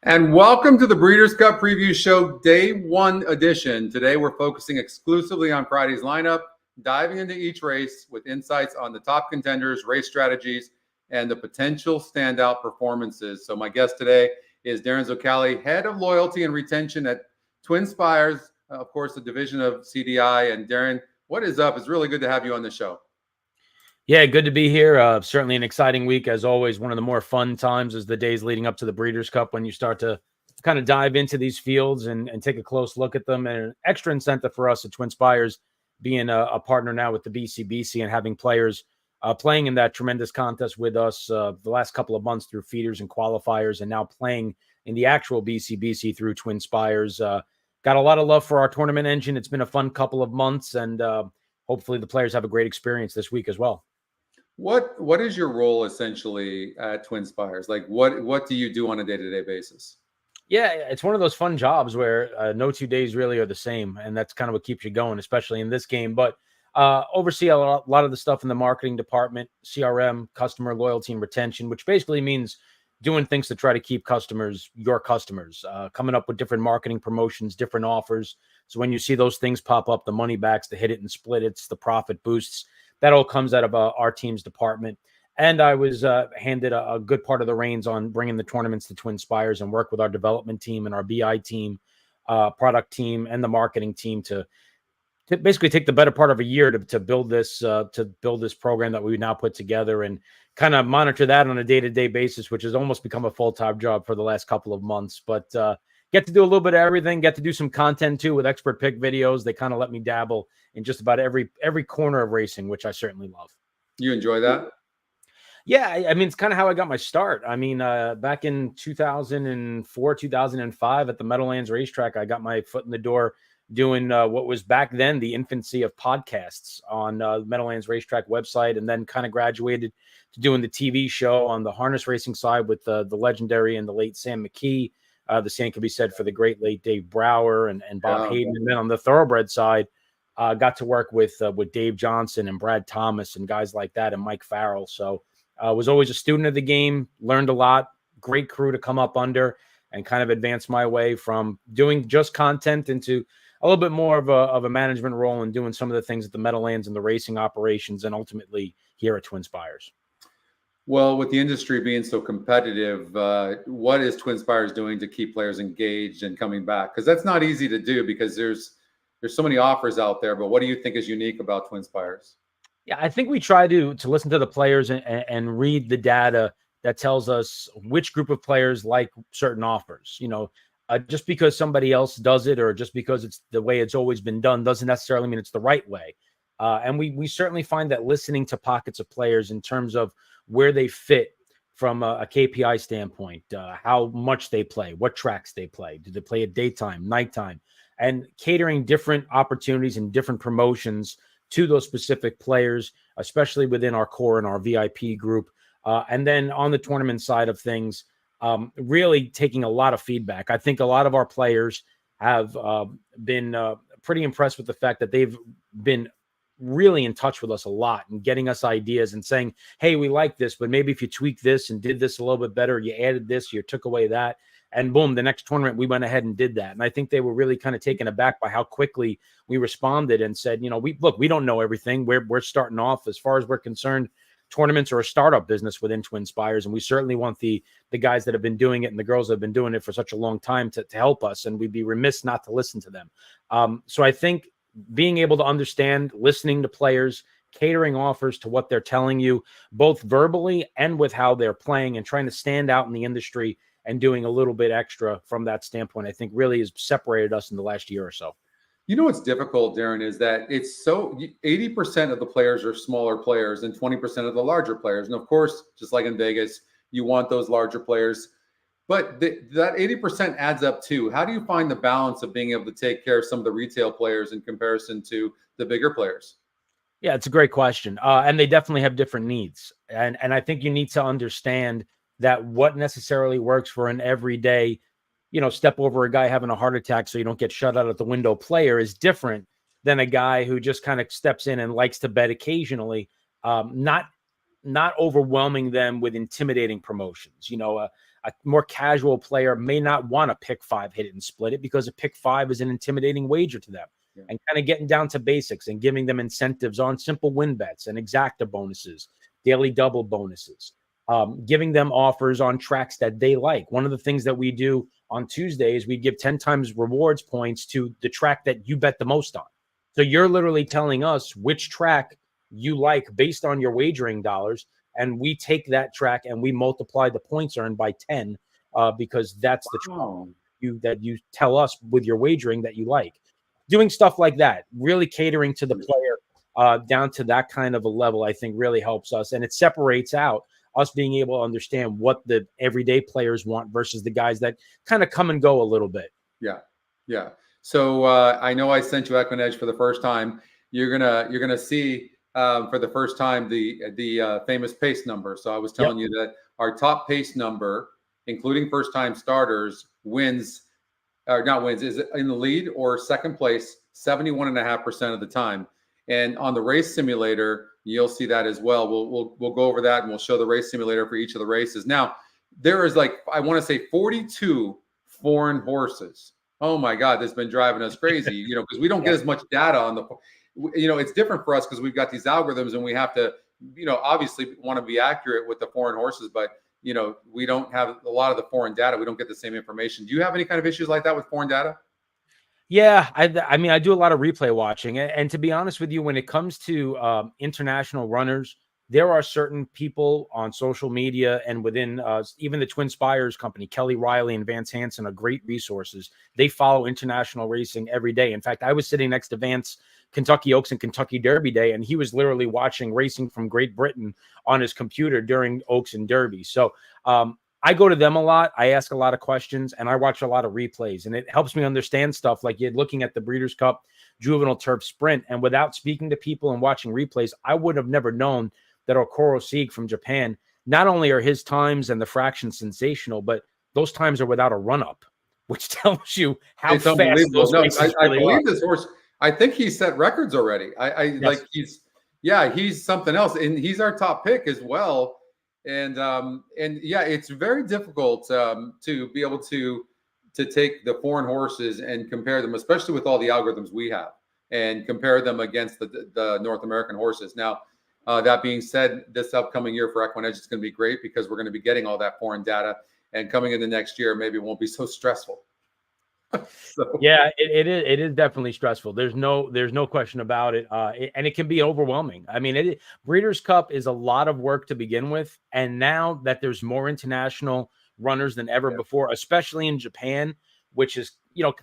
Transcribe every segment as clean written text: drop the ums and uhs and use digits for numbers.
And welcome to the Breeders' Cup Preview Show, Day 1 edition. Today we're focusing exclusively on Friday's lineup, diving into each race with insights on the top contenders, race strategies, and the potential standout performances. So my guest today is Darin Zoccali, Head of Loyalty and Retention at TwinSpires, of course, the division of CDI. And Darin, what is up? It's really good to have you on the show. Yeah, good to be here. Certainly an exciting week, as always. One of the more fun times is the days leading up to the Breeders' Cup when you start to kind of dive into these fields and take a close look at them. And an extra incentive for us at TwinSpires being a partner now with the BCBC and having players playing in that tremendous contest with us the last couple of months through feeders and qualifiers, and now playing in the actual BCBC through TwinSpires. Got a lot of love for our tournament engine. It's been a fun couple of months, and hopefully the players have a great experience this week as well. What is your role essentially at TwinSpires? Like what do you do on a day-to-day basis? Yeah, it's one of those fun jobs where no 2 days really are the same, and that's kind of what keeps you going, especially in this game. But oversee a lot of the stuff in the marketing department, CRM, customer loyalty and retention, which basically means doing things to try to keep customers, your customers, coming up with different marketing promotions, different offers. So when you see those things pop up, the money backs, the hit it and split it's, the profit boosts, that all comes out of our team's department. And I was handed a good part of the reins on bringing the tournaments to TwinSpires and work with our development team and our BI team, product team, and the marketing team to basically take the better part of a year to build this program that we now put together and kind of monitor that on a day-to-day basis, which has almost become a full-time job for the last couple of months. But get to do a little bit of everything, get to do some content too with expert pick videos. They kind of let me dabble in just about every corner of racing, which I certainly love. You enjoy that? Yeah, I mean, it's kind of how I got my start. I mean, back in 2004, 2005 at the Meadowlands racetrack, I got my foot in the door doing what was back then the infancy of podcasts on the Meadowlands racetrack website, and then kind of graduated to doing the TV show on the harness racing side with the legendary and the late Sam McKee. The same can be said for the great late Dave Brower and Bob Hayden. And then on the thoroughbred side, got to work with Dave Johnson and Brad Thomas and guys like that, and Mike Farrell. So was always a student of the game, learned a lot, great crew to come up under, and kind of advance my way from doing just content into a little bit more of a management role and doing some of the things at the Meadowlands and the racing operations, and ultimately here at TwinSpires. Well, with the industry being so competitive, what is TwinSpires doing to keep players engaged and coming back? Because that's not easy to do because there's so many offers out there. But what do you think is unique about TwinSpires? Yeah, I think we try to listen to the players and read the data that tells us which group of players like certain offers. You know, just because somebody else does it or just because it's the way it's always been done doesn't necessarily mean it's the right way. And we certainly find that listening to pockets of players in terms of where they fit from a KPI standpoint, how much they play, what tracks they play, do they play at daytime, nighttime, and catering different opportunities and different promotions to those specific players, especially within our core and our VIP group. And then on the tournament side of things, really taking a lot of feedback. I think a lot of our players have been pretty impressed with the fact that they've been really in touch with us a lot and getting us ideas and saying, hey, we like this, but maybe if you tweak this and did this a little bit better, you added this, you took away that, and boom, the next tournament we went ahead and did that. And I think they were really kind of taken aback by how quickly we responded and said, you know, we don't know everything. We're starting off. As far as we're concerned, tournaments are a startup business within TwinSpires, and we certainly want the guys that have been doing it and the girls that have been doing it for such a long time to help us, and we'd be remiss not to listen to them. So I think being able to understand, listening to players, catering offers to what they're telling you, both verbally and with how they're playing, and trying to stand out in the industry and doing a little bit extra from that standpoint, I think really has separated us in the last year or so. You know what's difficult, Darin, is that it's so 80% of the players are smaller players and 20% of the larger players. And of course, just like in Vegas, you want those larger players. But that 80% adds up too. How do you find the balance of being able to take care of some of the retail players in comparison to the bigger players? Yeah, it's a great question. And they definitely have different needs. And I think you need to understand that what necessarily works for an everyday, you know, step over a guy having a heart attack so you don't get shut out at the window player is different than a guy who just kind of steps in and likes to bet occasionally, not overwhelming them with intimidating promotions. You know, a more casual player may not want to pick 5, hit it and split it, because a pick 5 is an intimidating wager to them. Yeah. And kind of getting down to basics and giving them incentives on simple win bets and exacta bonuses, daily double bonuses, giving them offers on tracks that they like. One of the things that we do on Tuesday is we give 10 times rewards points to the track that you bet the most on. So you're literally telling us which track you like based on your wagering dollars, and we take that track and we multiply the points earned by 10, because that's the track that you tell us with your wagering that you like. Doing stuff like that, really catering to the player down to that kind of a level, I think really helps us, and it separates out us being able to understand what the everyday players want versus the guys that kind of come and go a little bit. Yeah. So I know I sent you EquinEdge for the first time. You're gonna see for the first time the famous pace number. So I was telling you that our top pace number, including first time starters, is in the lead or second place 71.5% of the time. And on the race simulator, you'll see that as well. We'll go over that, and we'll show the race simulator for each of the races. Now, there is I want to say 42 foreign horses. Oh my God, that's been driving us crazy, because we don't get as much data on the, it's different for us because we've got these algorithms and we have to, obviously want to be accurate with the foreign horses, but we don't have a lot of the foreign data. We don't get the same information. Do you have any kind of issues like that with foreign data? Yeah, I mean, I do a lot of replay watching, and to be honest with you, when it comes to international runners, there are certain people on social media and within even the TwinSpires company, Kelly Riley and Vance Hansen, are great resources. They follow international racing every day. In fact, I was sitting next to Vance Kentucky Oaks and Kentucky Derby Day, and he was literally watching racing from Great Britain on his computer during Oaks and Derby. So I go to them a lot. I ask a lot of questions, and I watch a lot of replays, and it helps me understand stuff like you're looking at the Breeders' Cup Juvenile Turf Sprint. And without speaking to people and watching replays, I would have never known that Okoro Sieg from Japan, not only are his times and the fractions sensational, but those times are without a run-up, which tells you how fast those races I believe this horse, I think he set records already. He's something else, and he's our top pick as well. And it's very difficult to be able to take the foreign horses and compare them, especially with all the algorithms we have, and compare them against the North American horses. Now, that being said, this upcoming year for EquinEdge is going to be great because we're going to be getting all that foreign data, and coming into next year, maybe it won't be so stressful. Yeah, it is definitely stressful. There's no question about it. And it can be overwhelming. I mean, Breeders' Cup is a lot of work to begin with. And now that there's more international runners than ever before, especially in Japan, which is,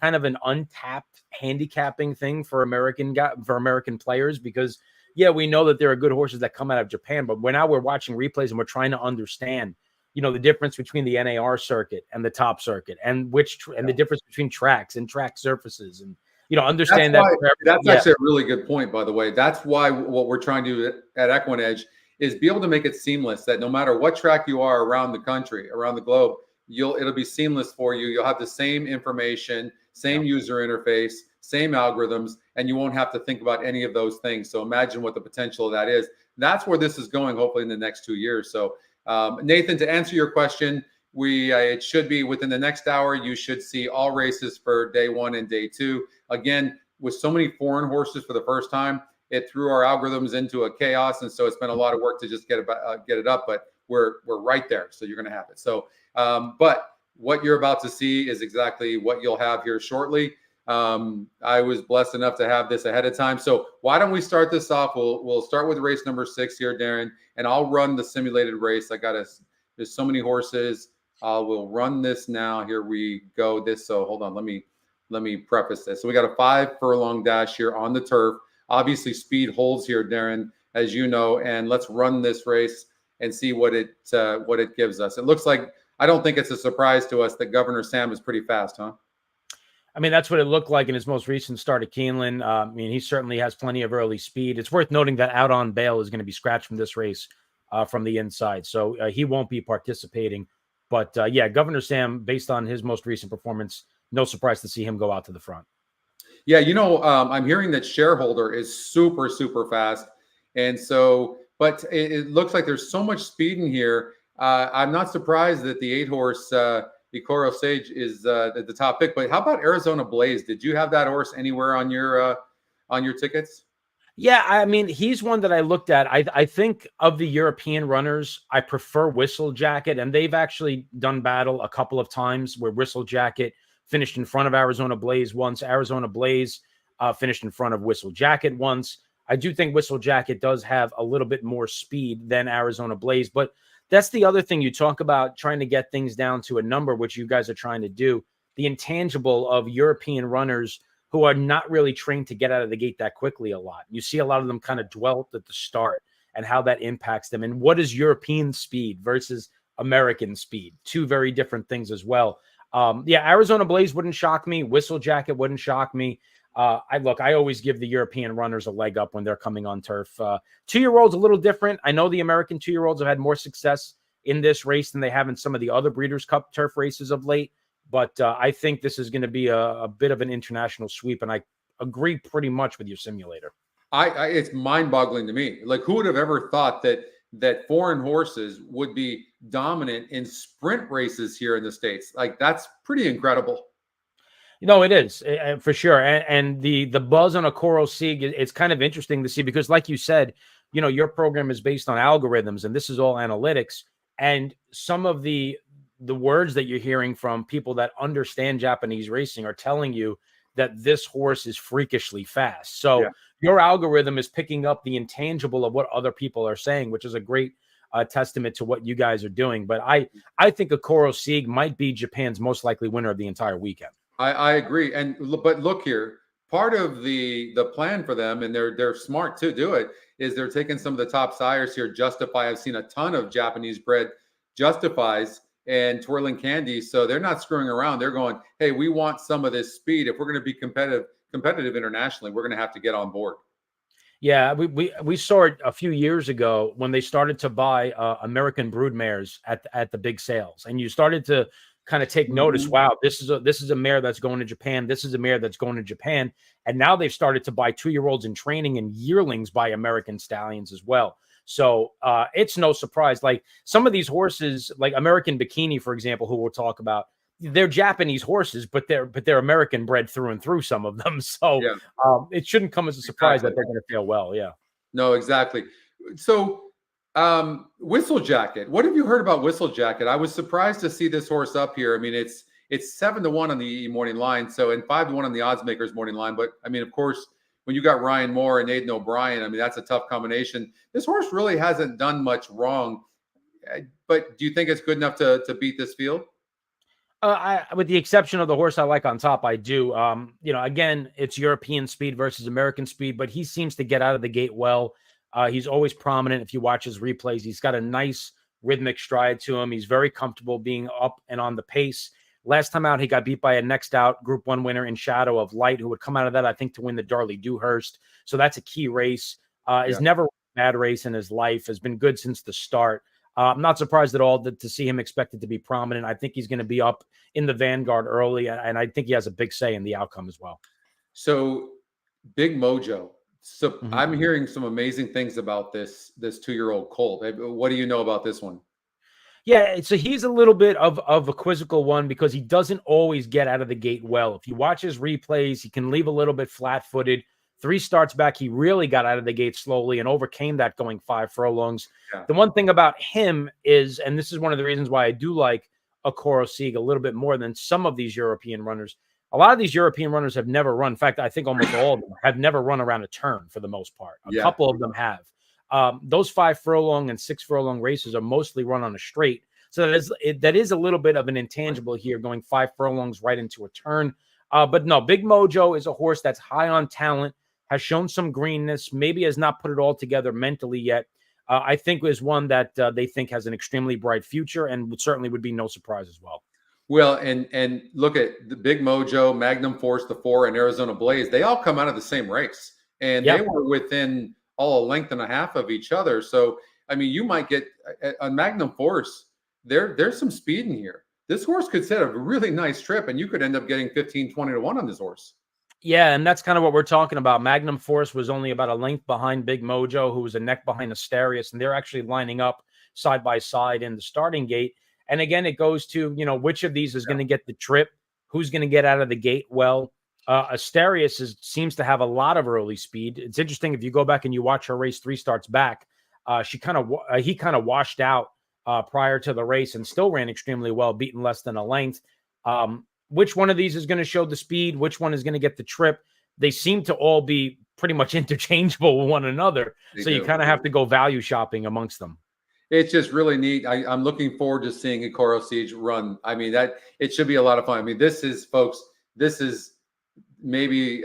kind of an untapped handicapping thing for American players, because we know that there are good horses that come out of Japan, but we're watching replays and we're trying to understand, the difference between the NAR circuit and the top circuit, and the difference between tracks and track surfaces, and understand that's actually a really good point, by the way. That's why what we're trying to do at EquinEdge is be able to make it seamless, that no matter what track you are around the country, around the globe, it'll be seamless for you. You'll have the same information, same user interface, same algorithms, and you won't have to think about any of those things. So imagine what the potential of that is. That's where this is going, hopefully in the next 2 years. So Nathan, to answer your question, it should be within the next hour. You should see all races for day 1 and day 2. Again, with so many foreign horses for the first time, it threw our algorithms into a chaos, and so it's been a lot of work to just get it up. But we're right there, so you're going to have it. So, but what you're about to see is exactly what you'll have here shortly. I was blessed enough to have this ahead of time. So why don't we start this off? We'll start with race number 6 here, Darren, and I'll run the simulated race. There's so many horses. We'll run this now. Here we go. So hold on. Let me preface this. So we got a 5 furlong dash here on the turf. Obviously speed holds here, Darren, as you know, and let's run this race and see what it gives us. It looks like, I don't think it's a surprise to us that Governor Sam is pretty fast, huh? I mean, that's what it looked like in his most recent start at Keeneland. I mean, he certainly has plenty of early speed. It's worth noting that Out on Bail is going to be scratched from this race from the inside, so he won't be participating. But Governor Sam, based on his most recent performance, no surprise to see him go out to the front. Yeah, I'm hearing that Shareholder is super, super fast. And so, but it looks like there's so much speed in here. I'm not surprised that the 8-horse Icoro Sage is the top pick. But how about Arizona Blaze? Did you have that horse anywhere on your tickets? Yeah, I mean, he's one that I looked at. I think of the European runners, I prefer Whistle Jacket, and they've actually done battle a couple of times where Whistle Jacket finished in front of Arizona Blaze once. Arizona Blaze finished in front of Whistle Jacket once. I do think Whistle Jacket does have a little bit more speed than Arizona Blaze, but that's the other thing. You talk about trying to get things down to a number, which you guys are trying to do. The intangible of European runners who are not really trained to get out of the gate that quickly a lot. You see a lot of them kind of dwelt at the start and how that impacts them. And what is European speed versus American speed? Two very different things as well. Yeah, Arizona Blaze wouldn't shock me. Whistle Jacket wouldn't shock me. I always give the European runners a leg up when they're coming on turf. 2-year-olds a little different. I know the American 2-year-olds have had more success in this race than they have in some of the other Breeders' Cup turf races of late. But I think this is going to be a bit of an international sweep, and I agree pretty much with your simulator. It's mind-boggling to me. Like, who would have ever thought that foreign horses would be dominant in sprint races here in the States? Like, that's pretty incredible. It is for sure. And the buzz on a Coral Sieg, it's kind of interesting to see because, like you said, your program is based on algorithms, and this is all analytics. And some of the words that you're hearing from people that understand Japanese racing are telling you that this horse is freakishly fast. So your algorithm is picking up the intangible of what other people are saying, which is a great testament to what you guys are doing. But I think a Coral Sieg might be Japan's most likely winner of the entire weekend. I agree. But look here, part of the plan for them, and they're smart to do it, is they're taking some of the top sires here. Justify, I've seen a ton of Japanese bred Justifies and Twirling Candy, so they're not screwing around. They're going, hey, we want some of this speed. If we're going to be competitive internationally, we're going to have to get on board. Yeah, we saw it a few years ago when they started to buy American broodmares at the big sales, and you started to kind of take notice. Wow, this is a mare that's going to Japan. This is a mare that's going to Japan, and now they've started to buy 2-year-olds in training and yearlings by American stallions as well. So it's no surprise. Like some of these horses, like American Bikini, for example, who we'll talk about, they're Japanese horses, but they're American bred through and through, some of them. So it shouldn't come as a surprise that they're going to feel well. Yeah. No, exactly. So Whistle Jacket, what have you heard about Whistle Jacket? I was surprised to see this horse up here. I mean, it's 7-1 on the morning line, so and 5-1 on the odds makers morning line. But I mean, of course, when you got Ryan Moore and Aidan O'Brien, I mean, that's a tough combination. This horse really hasn't done much wrong. But do you think it's good enough to beat this field? With the exception of the horse I like on top, I do. Again, it's European speed versus American speed, but he seems to get out of the gate well. He's always prominent. If you watch his replays, he's got a nice rhythmic stride to him. He's very comfortable being up and on the pace. Last time out, he got beat by a next out Group 1 winner in Shadow of Light, who would come out of that, I think, to win the Darley Dewhurst. So that's a key race. He's never a bad race in his life, has been good since the start. I'm not surprised at all to see him expected to be prominent. I think he's going to be up in the vanguard early, and I think he has a big say in the outcome as well. So, Big Mojo. So I'm hearing some amazing things about this 2-year-old colt. What do you know about this one? Yeah, so he's a little bit of a quizzical one because he doesn't always get out of the gate well. If you watch his replays, he can leave a little bit flat-footed. 3 starts back, he really got out of the gate slowly and overcame that going 5 furlongs. Yeah. The one thing about him is, and this is one of the reasons why I do like a Coral Sieg a little bit more than some of these European runners. A lot of these European runners have never run. In fact, I think almost all of them have never run around a turn for the most part. A couple of them have. Those 5 furlong and 6 furlong races are mostly run on a straight. So that is a little bit of an intangible here, going 5 furlongs right into a turn. But no, Big Mojo is a horse that's high on talent, has shown some greenness, maybe has not put it all together mentally yet. I think is one that they think has an extremely bright future and certainly would be no surprise as well. Well, and look at the Big Mojo, Magnum Force, the 4, and Arizona Blaze. They all come out of the same race, and they were within all a length and a half of each other. So, I mean, you might get a Magnum Force. There's some speed in here. This horse could set a really nice trip, and you could end up getting 15, 20 to 1 on this horse. Yeah, and that's kind of what we're talking about. Magnum Force was only about a length behind Big Mojo, who was a neck behind Asterius, and they're actually lining up side by side in the starting gate. And again, it goes to, which of these is going to get the trip, who's going to get out of the gate well. Asterius seems to have a lot of early speed. It's interesting if you go back and you watch her race 3 starts back. He kind of washed out prior to the race and still ran extremely well, beaten less than a length. Which one of these is going to show the speed? Which one is going to get the trip? They seem to all be pretty much interchangeable with one another. So you kind of have to go value shopping amongst them. It's just really neat. I'm looking forward to seeing Ikoro Siege run. I mean, it should be a lot of fun. I mean, this is maybe,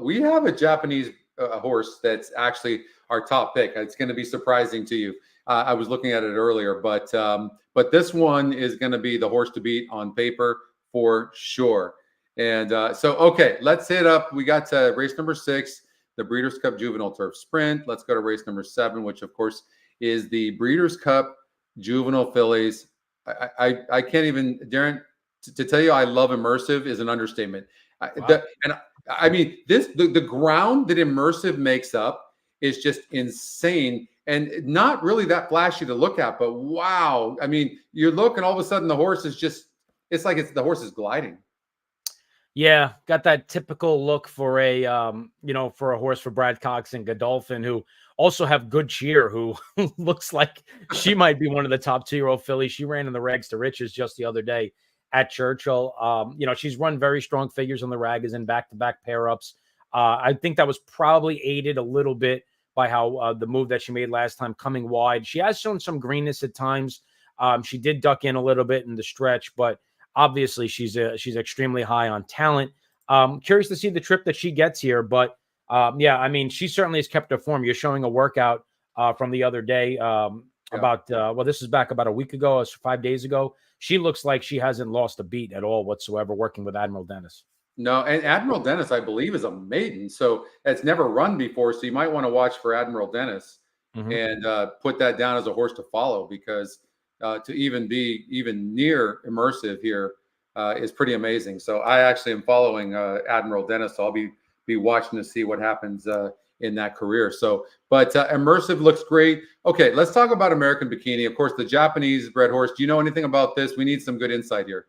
we have a Japanese horse that's actually our top pick. It's going to be surprising to you. I was looking at it earlier, but this one is going to be the horse to beat on paper for sure. And okay, let's hit up. We got to race number 6, the Breeders' Cup Juvenile Turf Sprint. Let's go to race number 7, which of course is the Breeders' Cup Juvenile Fillies. I can't even, Darren, to tell you I love Immersive is an understatement. Wow. I mean, the ground that Immersive makes up is just insane and not really that flashy to look at, but wow. I mean, you're looking, all of a sudden the horse is just, it's like the horse is gliding. Yeah, got that typical look for a for a horse for Brad Cox and Godolphin, who also have Good Cheer, who looks like she might be one of the top 2-year-old fillies. She ran in the Rags to Riches just the other day at Churchill. She's run very strong figures on the Ragas and back-to-back pair-ups. I think that was probably aided a little bit by how the move that she made last time coming wide. She has shown some greenness at times. She did duck in a little bit in the stretch, but obviously she's extremely high on talent. Curious to see the trip that she gets here, but I mean, she certainly has kept her form. You're showing a workout from the other day this is back about a week ago, 5 days ago. She looks like she hasn't lost a beat at all whatsoever working with Admiral Dennis. No, and Admiral Dennis, I believe, is a maiden, so it's never run before. So you might want to watch for Admiral Dennis and put that down as a horse to follow, because to even be near Immersive here is pretty amazing. So I actually am following Admiral Dennis, so I'll be watching to see what happens in that career. So, but Immersive looks great. Okay, let's talk about American Bikini. Of course, the Japanese bred horse. Do you know anything about this? We need some good insight here.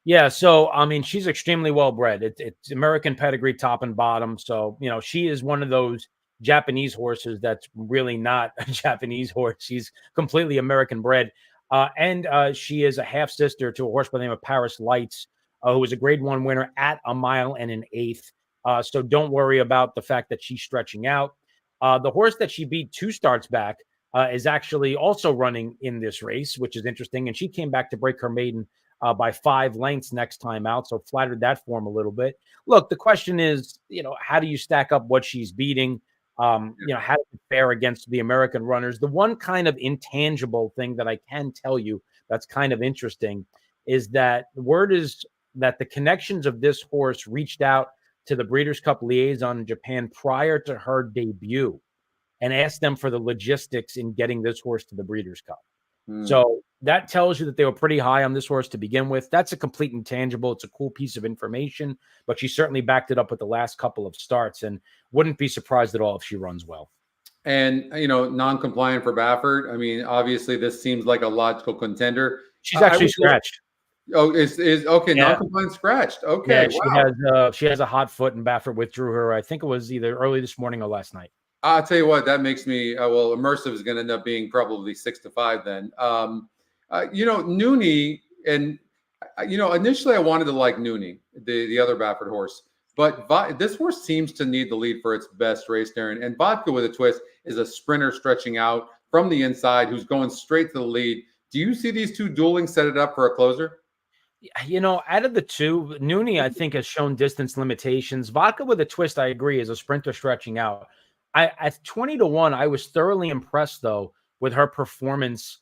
Yeah, so I mean, she's extremely well bred. It's American pedigree, top and bottom. So she is one of those Japanese horses that's really not a Japanese horse. She's completely American bred. And she is a half sister to a horse by the name of Paris Lights, who was a Grade 1 winner at 1 mile and an eighth. So don't worry about the fact that she's stretching out. The horse that she beat 2 starts back is actually also running in this race, which is interesting. And she came back to break her maiden by 5 lengths next time out. So flattered that form a little bit. Look, the question is, how do you stack up what she's beating? How does it fare against the American runners? The one kind of intangible thing that I can tell you that's kind of interesting is that the word is that the connections of this horse reached out to the Breeders' Cup liaison in Japan prior to her debut and asked them for the logistics in getting this horse to the Breeders' Cup. So that tells you that they were pretty high on this horse to begin with. That's a complete intangible. It's a cool piece of information, but she certainly backed it up with the last couple of starts and wouldn't be surprised at all if she runs well. And, non-compliant for Baffert. I mean, obviously this seems like a logical contender. She's actually scratched. Oh, is okay. Yeah. Non-compliant scratched. Okay. Yeah, she has a hot foot, and Baffert withdrew her. I think it was either early this morning or last night. I'll tell you what, that makes me, Immersive is going to end up being probably 6-5 then. Noonie, and, initially I wanted to like Noonie, the other Baffert horse, but this horse seems to need the lead for its best race, Darren. And Vodka with a Twist is a sprinter stretching out from the inside who's going straight to the lead. Do you see these two dueling set it up for a closer? Out of the two, Noonie, I think, has shown distance limitations. Vodka with a Twist, I agree, is a sprinter stretching out. At 20-1, I was thoroughly impressed, though, with her performance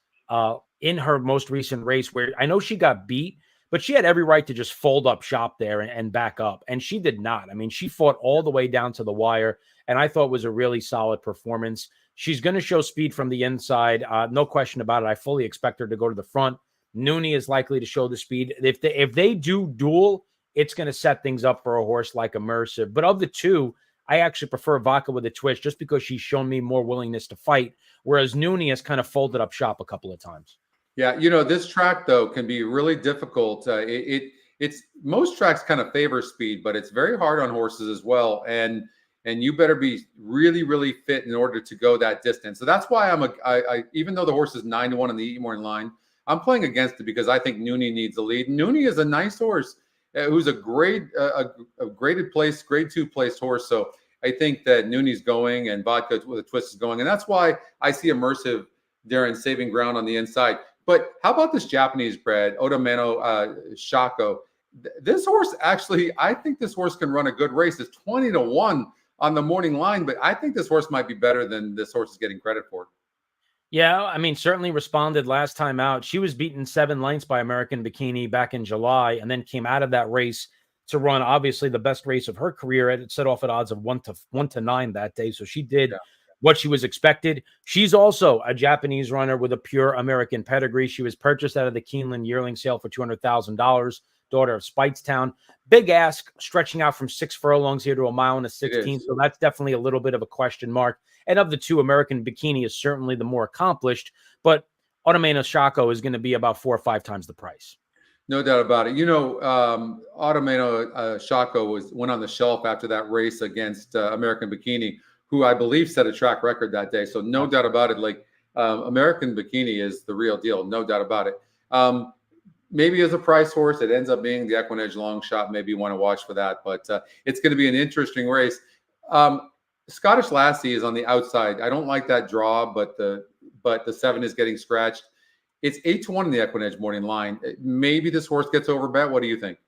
in her most recent race, where I know she got beat, but she had every right to just fold up shop there and back up. And she did not. I mean, she fought all the way down to the wire, and I thought it was a really solid performance. She's going to show speed from the inside. No question about it. I fully expect her to go to the front. Noonie is likely to show the speed. If they do duel, it's going to set things up for a horse like Immersive. But of the two, I actually prefer Vodka with a twist just because she's shown me more willingness to fight, whereas Noonie has kind of folded up shop a couple of times. Yeah, this track though can be really difficult. It's most tracks kind of favor speed, but it's very hard on horses as well. And you better be really, really fit in order to go that distance. So that's why I even though the horse is 9-1 in the Eat Morning line, I'm playing against it because I think Noonie needs a lead. Noonie is a nice horse who's a graded place, grade 2 placed horse. So I think that Noonie's going and Vodka with a twist is going, and that's why I see Immersive Darren saving ground on the inside. But how about this Japanese bred, Otomano Shako? This horse actually, I think this horse can run a good race. It's 20-1 on the morning line, but I think this horse might be better than this horse is getting credit for. Yeah, I mean, certainly responded last time out. She was beaten 7 lengths by American Bikini back in July and then came out of that race to run obviously the best race of her career. It set off at odds of 1-9 that day. So she did what she was expected. She's also a Japanese runner with a pure American pedigree. She was purchased out of the Keeneland yearling sale for $200,000, daughter of Speightstown. Big ask, stretching out from 6 furlongs here to 1.16 miles. So that's definitely a little bit of a question mark. And of the two, American Bikini is certainly the more accomplished, but Otomano Shako is going to be about 4 or 5 times the price. No doubt about it. Otomano Shako went on the shelf after that race against American Bikini, who I believe set a track record that day. So no doubt about it. Like American Bikini is the real deal. No doubt about it. Maybe as a price horse, it ends up being the EquinEdge long shot. Maybe you want to watch for that, but it's going to be an interesting race. Scottish Lassie is on the outside. I don't like that draw, but the 7 is getting scratched. It's 8-1 in the EquinEdge morning line. Maybe this horse gets overbet. What do you think?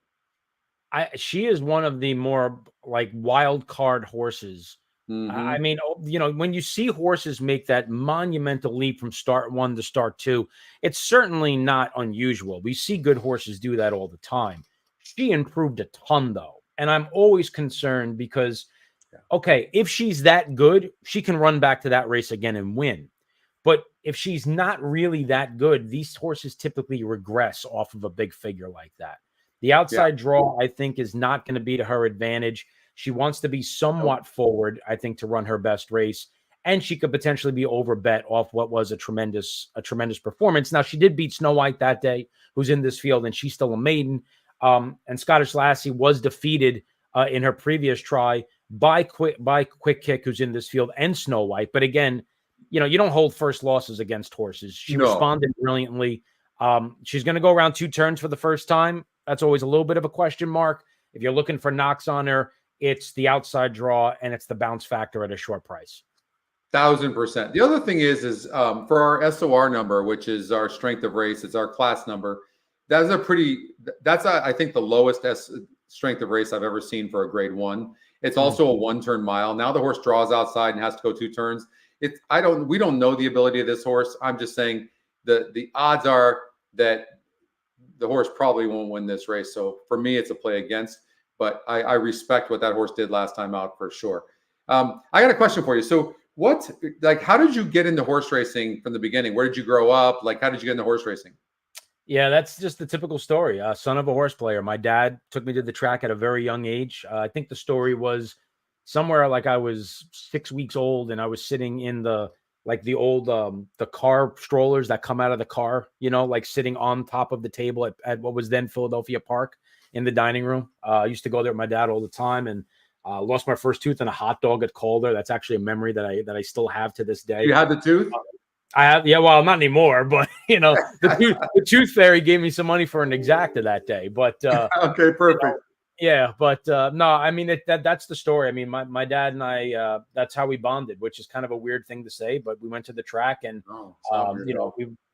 She is one of the more like wild card horses. I mean, when you see horses make that monumental leap from start 1 to start 2, it's certainly not unusual. We see good horses do that all the time. She improved a ton, though. And I'm always concerned because, okay, if she's that good, she can run back to that race again and win. But if she's not really that good, these horses typically regress off of a big figure like that. The outside draw, I think, is not going to be to her advantage. She wants to be somewhat forward, I think, to run her best race. And she could potentially be overbet off what was a tremendous performance. Now, she did beat Snow White that day, who's in this field, and she's still a maiden. And Scottish Lassie was defeated in her previous try by Quick Kick, who's in this field, and Snow White. But again, you don't hold first losses against horses. She responded brilliantly. She's going to go around 2 turns for the first time. That's always a little bit of a question mark. If you're looking for knocks on her, it's the outside draw and it's the bounce factor at a short price. 1,000%. The other thing is for our SOR number, which is our strength of race, it's our class number. That's I think the lowest strength of race I've ever seen for a grade 1. It's also a 1-turn mile. Now the horse draws outside and has to go 2 turns. We don't know the ability of this horse. I'm just saying the odds are that the horse probably won't win this race. So for me, it's a play against, but I respect what that horse did last time out for sure. I got a question for you. So how did you get into horse racing from the beginning? Where did you grow up? How did you get into horse racing? Yeah, that's just the typical story. Son of a horse player. My dad took me to the track at a very young age. I think the story was somewhere like I was 6 weeks old and I was sitting in the old the car strollers that come out of the car, sitting on top of the table at what was then Philadelphia Park in the dining room. I used to go there with my dad all the time and lost my first tooth in a hot dog at Calder. That's actually a memory that I still have to this day. You had the tooth? I have, well, not anymore, but the tooth fairy gave me some money for an Exacta that day. But okay, perfect. But no, I mean that's the story. I mean, my dad and I, that's how we bonded, which is kind of a weird thing to say, but we went to the track and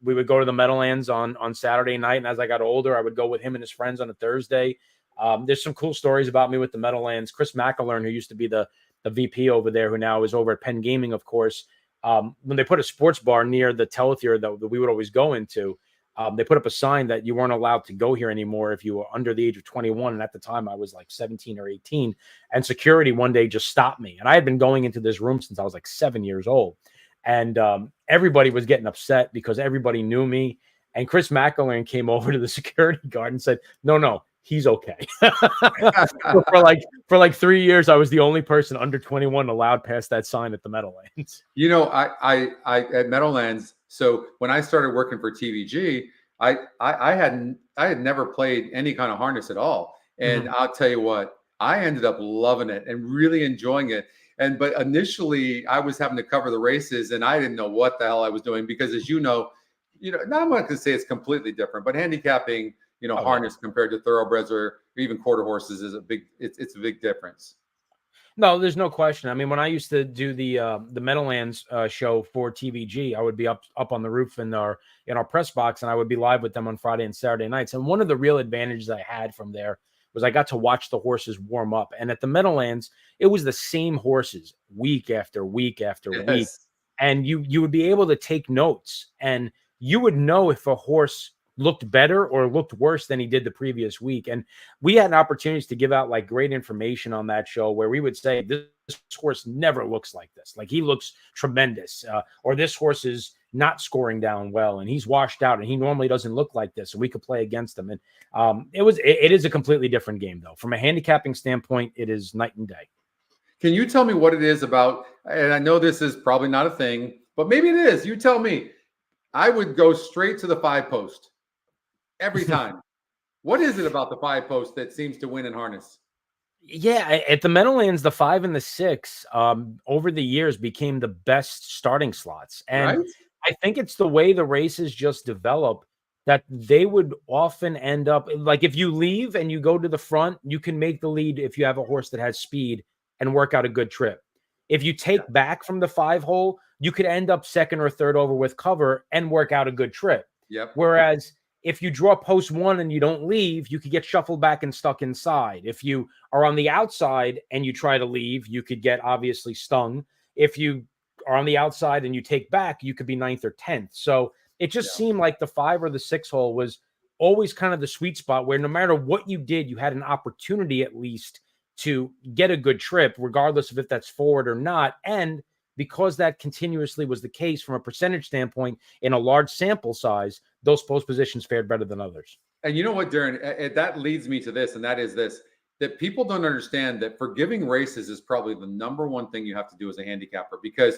we would go to the Meadowlands on Saturday night, and as I got older, I would go with him and his friends on a Thursday. There's some cool stories about me with the Meadowlands. Chris McElern, who used to be the VP over there, who now is over at Penn Gaming, of course. When they put a sports bar near the Teletheater that we would always go into, they put up a sign that you weren't allowed to go here anymore if you were under the age of 21. And at the time I was like 17 or 18, and security one day just stopped me. And I had been going into this room since I was like 7 years old. And everybody was getting upset because everybody knew me. And Chris McElern came over to the security guard and said, no, he's okay. for like 3 years, I was the only person under 21 allowed past that sign at the Meadowlands. You know, I at Meadowlands. So when I started working for TVG, I had never played any kind of harness at all, and I'll tell you what, I ended up loving it and really enjoying it. But initially, I was having to cover the races, and I didn't know what the hell I was doing because, as you know, now I'm not going to say it's completely different, but handicapping, harness compared to thoroughbreds or even quarter horses is it's a big difference. No, there's no question. I mean, when I used to do the Meadowlands show for TVG, I would be up on the roof in our press box, and I would be live with them on Friday and Saturday nights. And one of the real advantages I had from there was I got to watch the horses warm up. And at the Meadowlands, it was the same horses week after week after week, and you would be able to take notes, and you would know if a horse looked better or looked worse than he did the previous week. And we had opportunities to give out like great information on that show where we would say this horse never looks like this. Like he looks tremendous, or this horse is not scoring down well and he's washed out and he normally doesn't look like this. And we could play against him. And it is a completely different game though. From a handicapping standpoint, it is night and day. Can you tell me what it is about? And I know this is probably not a thing, but maybe it is. You tell me. I would go straight to the 5-post. Every time. What is it about the 5-post that seems to win in harness? Yeah, at the Meadowlands, the 5 and the 6 over the years became the best starting slots. And right? I think it's the way the races just develop that they would often end up like if you leave and you go to the front, you can make the lead if you have a horse that has speed and work out a good trip. If you take back from the 5 hole, you could end up second or third over with cover and work out a good trip. Yep. Whereas if you draw post 1 and you don't leave, you could get shuffled back and stuck inside. If you are on the outside and you try to leave, you could get obviously stung. If you are on the outside and you take back, you could be 9th or 10th. So it just seemed like the 5 or the 6 hole was always kind of the sweet spot where no matter what you did, you had an opportunity at least to get a good trip, regardless of if that's forward or not. And because that continuously was the case from a percentage standpoint in a large sample size, those post positions fared better than others. And you know what, Darren, that leads me to this, and that is this, that people don't understand that forgiving races is probably the number one thing you have to do as a handicapper, because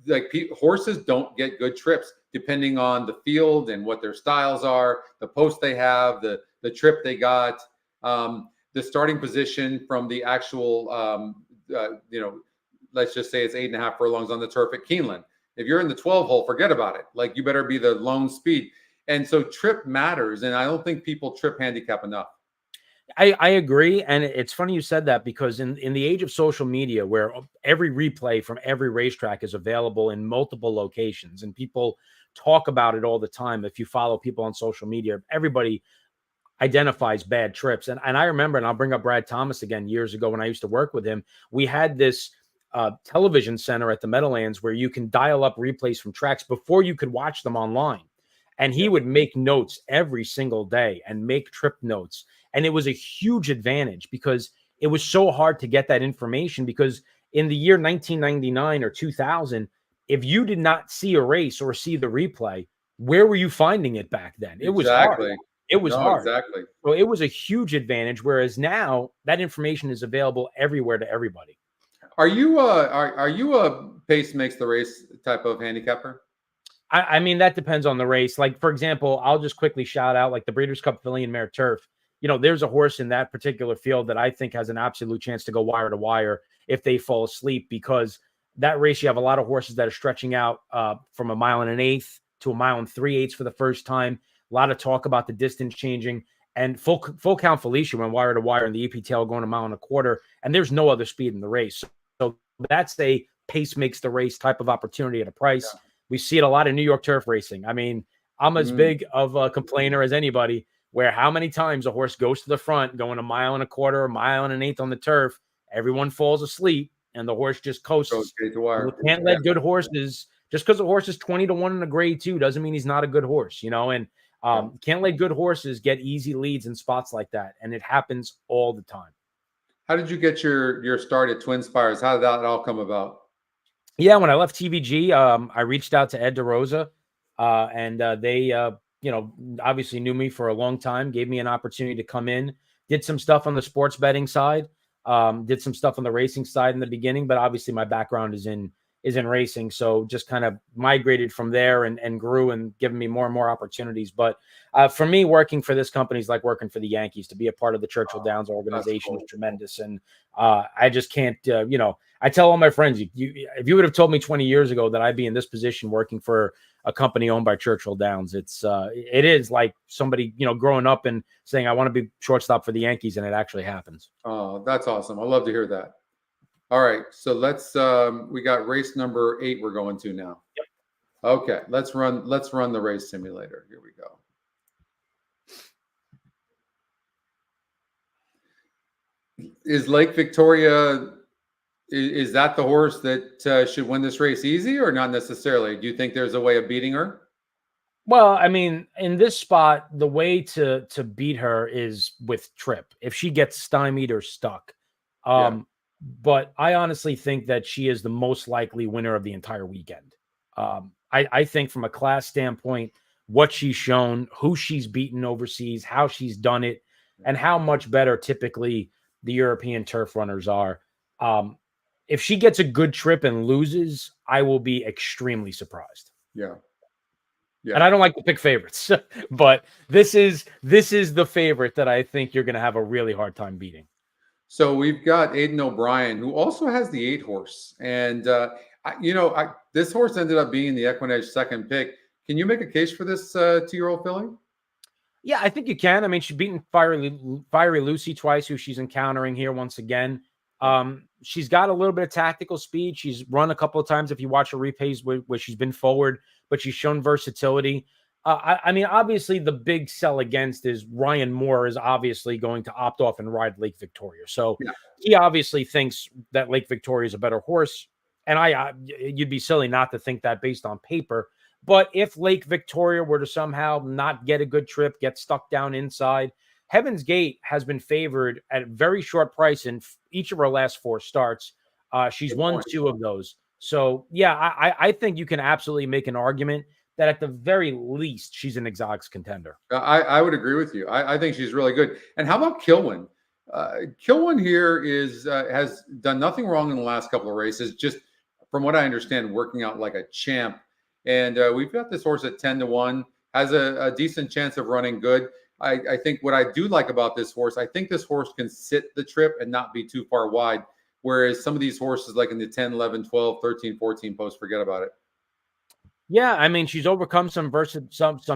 like horses don't get good trips depending on the field and what their styles are, the post they have, the trip they got, the starting position from the actual, let's just say it's 8.5 furlongs on the turf at Keeneland. If you're in the 12 hole, forget about it. Like you better be the lone speed. And so trip matters. And I don't think people trip handicap enough. I agree. And it's funny you said that because in the age of social media, where every replay from every racetrack is available in multiple locations and people talk about it all the time. If you follow people on social media, everybody identifies bad trips. And I remember, and I'll bring up Brad Thomas again, years ago when I used to work with him, we had this television center at the Meadowlands where you can dial up replays from tracks before you could watch them online. And he would make notes every single day and make trip notes. And it was a huge advantage because it was so hard to get that information, because in the year 1999 or 2000, if you did not see a race or see the replay, where were you finding it back then? It was hard. It was hard. Exactly. So it was a huge advantage. Whereas now that information is available everywhere to everybody. Are you a pace makes the race type of handicapper? I mean, that depends on the race. Like, for example, I'll just quickly shout out like the Breeders' Cup Filly and Mare Turf. There's a horse in that particular field that I think has an absolute chance to go wire to wire if they fall asleep, because that race, you have a lot of horses that are stretching out from 1 1/8 to 1 3/8 for the first time. A lot of talk about the distance changing, and full count Felicia went wire to wire in the EP tail going 1 1/4, and there's no other speed in the race. So that's a pace makes the race type of opportunity at a price. Yeah. We see it a lot in New York turf racing. I mean, I'm as big of a complainer as anybody, where how many times a horse goes to the front going 1 1/4, 1 1/8 on the turf, everyone falls asleep and the horse just coasts. You can't let good horses, just because a horse is 20 to 1 in a grade 2 doesn't mean he's not a good horse, and can't let good horses get easy leads in spots like that. And it happens all the time. How did you get your start at TwinSpires? How did that all come about? Yeah, when I left TVG, I reached out to Ed DeRosa, and they, obviously knew me for a long time, gave me an opportunity to come in did some stuff on the sports betting side, did some stuff on the racing side in the beginning, but obviously my background is in racing. So just kind of migrated from there and grew and given me more and more opportunities. But for me, working for this company is like working for the Yankees. To be a part of the Churchill Downs organization is tremendous. And I just can't, I tell all my friends, if you would have told me 20 years ago that I'd be in this position working for a company owned by Churchill Downs, it is like somebody, growing up and saying, I want to be shortstop for the Yankees. And it actually happens. Oh, that's awesome. I love to hear that. All right. So let's, we got race number 8 we're going to now. Yep. Okay. Let's run the race simulator. Here we go. Is Lake Victoria, is that the horse that should win this race easy or not necessarily? Do you think there's a way of beating her? Well, I mean, in this spot, the way to beat her is with trip. If she gets stymied or stuck. But I honestly think that she is the most likely winner of the entire weekend. I think from a class standpoint, what she's shown, who she's beaten overseas, how she's done it, and how much better typically the European turf runners are. If she gets a good trip and loses, I will be extremely surprised. Yeah. And I don't like to pick favorites, but this is the favorite that I think you're going to have a really hard time beating. So we've got Aiden O'Brien, who also has the 8 horse. And, this horse ended up being the EquinEdge second pick. Can you make a case for this 2-year-old filly? Yeah, I think you can. I mean, she's beaten Fiery Lucy twice, who she's encountering here once again. She's got a little bit of tactical speed. She's run a couple of times if you watch her replays where she's been forward, but she's shown versatility. I mean, obviously the big sell against is Ryan Moore is obviously going to opt off and ride Lake Victoria. So he obviously thinks that Lake Victoria is a better horse. And you'd be silly not to think that based on paper. But if Lake Victoria were to somehow not get a good trip, get stuck down inside, Heaven's Gate has been favored at a very short price in each of her last 4 starts. She's won 2 of those. So, yeah, I think you can absolutely make an argument that at the very least, she's an exotics contender. I would agree with you. I think she's really good. And how about Kilwin? Kilwin here has done nothing wrong in the last couple of races, just from what I understand, working out like a champ. And we've got this horse at 10-1, has a decent chance of running good. I think what I do like about this horse, I think this horse can sit the trip and not be too far wide. Whereas some of these horses like in the 10, 11, 12, 13, 14 post, forget about it. Yeah, I mean, she's overcome some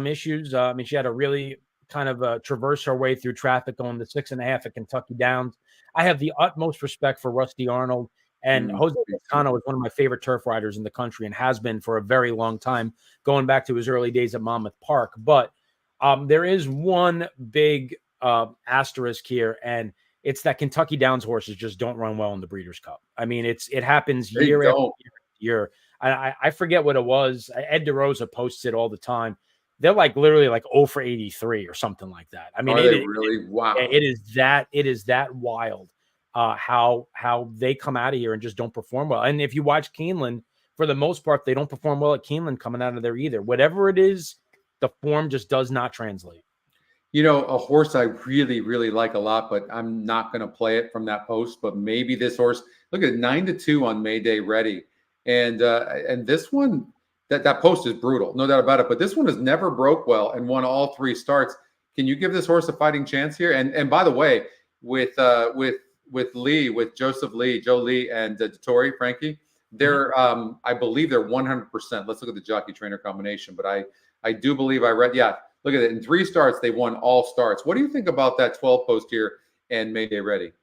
issues. I mean, she had to really kind of traverse her way through traffic going the 6.5 at Kentucky Downs. I have the utmost respect for Rusty Arnold. And Jose Toscano is one of my favorite turf riders in the country and has been for a very long time, going back to his early days at Monmouth Park. But there is one big asterisk here, and it's that Kentucky Downs horses just don't run well in the Breeders' Cup. I mean, it happens year after year. I forget what it was. Ed DeRosa posts it all the time. They're like literally like 0 for 83 or something like that. I mean, wow. It is that wild. How they come out of here and just don't perform well. And if you watch Keeneland, for the most part, they don't perform well at Keeneland coming out of there either. Whatever it is, the form just does not translate. A horse I really, really like a lot, but I'm not going to play it from that post. But maybe this horse, look at 9-2 on Mayday Ready. And this one, that post is brutal, no doubt about it. But this one has never broke well and won all 3 starts. Can you give this horse a fighting chance here? And by the way, with Lee, with Joseph Lee, Joe Lee, and Dettori, Frankie, they're I believe they're 100%. Let's look at the jockey trainer combination. But I do believe I read, look at it. In 3 starts, they won all starts. What do you think about that 12 post here and Mayday Ready?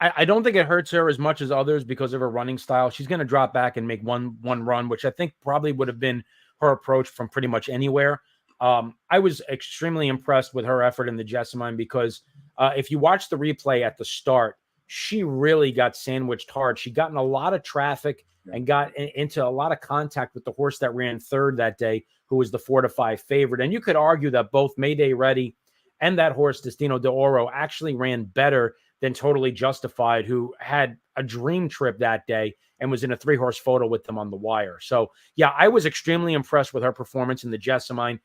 I don't think it hurts her as much as others because of her running style. She's going to drop back and make one run, which I think probably would have been her approach from pretty much anywhere. I was extremely impressed with her effort in the Jessamine because if you watch the replay at the start, she really got sandwiched hard. She got in a lot of traffic and got into a lot of contact with the horse that ran 3rd that day, who was the 4-5 favorite. And you could argue that both Mayday Ready and that horse, Destino d'Oro, actually ran better than Totally Justified, who had a dream trip that day and was in a 3-horse photo with them on the wire. So, yeah, I was extremely impressed with her performance in the Jessamine.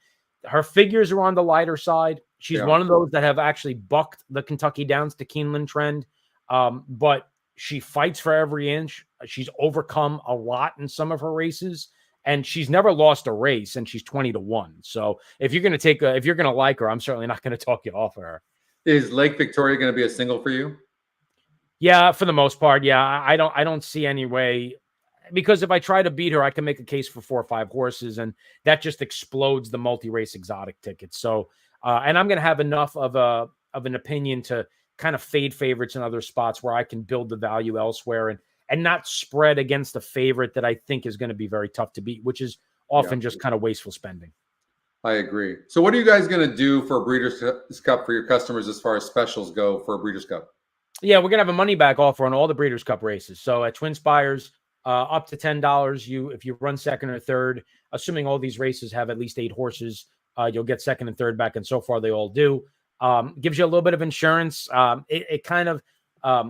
Her figures are on the lighter side. She's one of those that have actually bucked the Kentucky Downs to Keeneland trend. But she fights for every inch. She's overcome a lot in some of her races, and she's never lost a race, and she's 20-1. So if you're going to like her, I'm certainly not going to talk you off of her. Is Lake Victoria going to be a single for you? Yeah, for the most part. Yeah, I don't see any way, because if I try to beat her, I can make a case for 4 or 5 horses, and that just explodes the multi-race exotic tickets. So, and I'm going to have enough of an opinion to kind of fade favorites in other spots where I can build the value elsewhere and not spread against a favorite that I think is going to be very tough to beat, which is often just kind of wasteful spending. I agree. So what are you guys going to do for Breeders' Cup for your customers as far as specials go for Breeders' Cup? Yeah, we're going to have a money back offer on all the Breeders' Cup races. So at TwinSpires, up to $10, if you run second or third, assuming all these races have at least 8 horses, you'll get second and third back. And so far they all do. Gives you a little bit of insurance. It kind of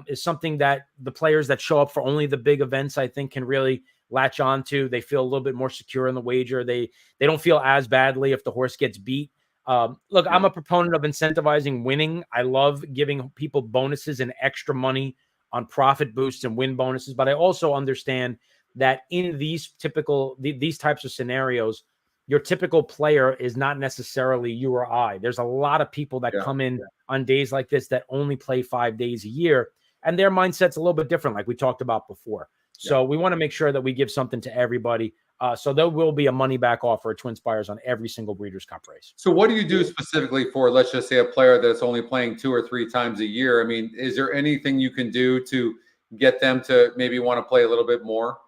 is something that the players that show up for only the big events, I think, can really latch on to. They feel a little bit more secure in the wager. They don't feel as badly if the horse gets beat. Look, I'm a proponent of incentivizing winning. I love giving people bonuses and extra money on profit boosts and win bonuses, but I also understand that in these types of scenarios, your typical player is not necessarily you or I. There's a lot of people that come in on days like this that only play 5 days a year, and their mindset's a little bit different, like we talked about before. So we want to make sure that we give something to everybody. So there will be a money back offer at TwinSpires on every single Breeders' Cup race. So what do you do specifically for, let's just say, a player that's only playing 2 or 3 times a year? I mean, is there anything you can do to get them to maybe want to play a little bit more?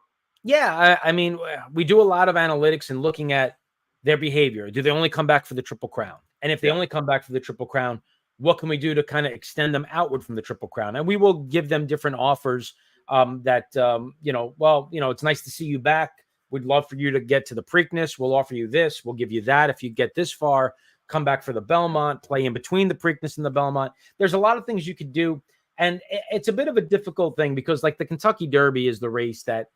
Yeah, I mean, we do a lot of analytics and looking at their behavior. Do they only come back for the Triple Crown? And if they only come back for the Triple Crown, what can we do to kind of extend them outward from the Triple Crown? And we will give them different offers it's nice to see you back. We'd love for you to get to the Preakness. We'll offer you this. We'll give you that. If you get this far, come back for the Belmont, play in between the Preakness and the Belmont. There's a lot of things you could do. And it's a bit of a difficult thing because, like, the Kentucky Derby is the race that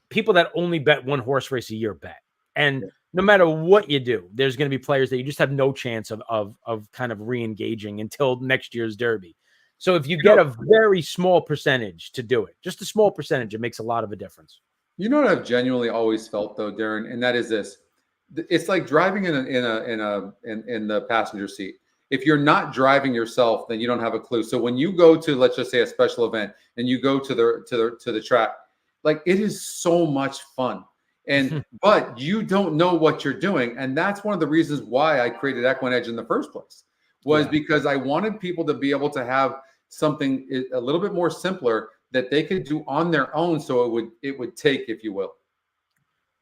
people that only bet one horse race a year bet. And no matter what you do, there's going to be players that you just have no chance of kind of re-engaging until next year's Derby. So if you get a very small percentage to do it, just a small percentage, it makes a lot of a difference. You know what I've genuinely always felt though, Darren, and that is this: it's like driving in the passenger seat. If you're not driving yourself, then you don't have a clue. So when you go to, let's just say, a special event and you go to the track, like, it is so much fun. And but you don't know what you're doing, and that's one of the reasons why I created EquinEdge in the first place. Was because I wanted people to be able to have something a little bit more simpler that they could do on their own, so it would take, if you will.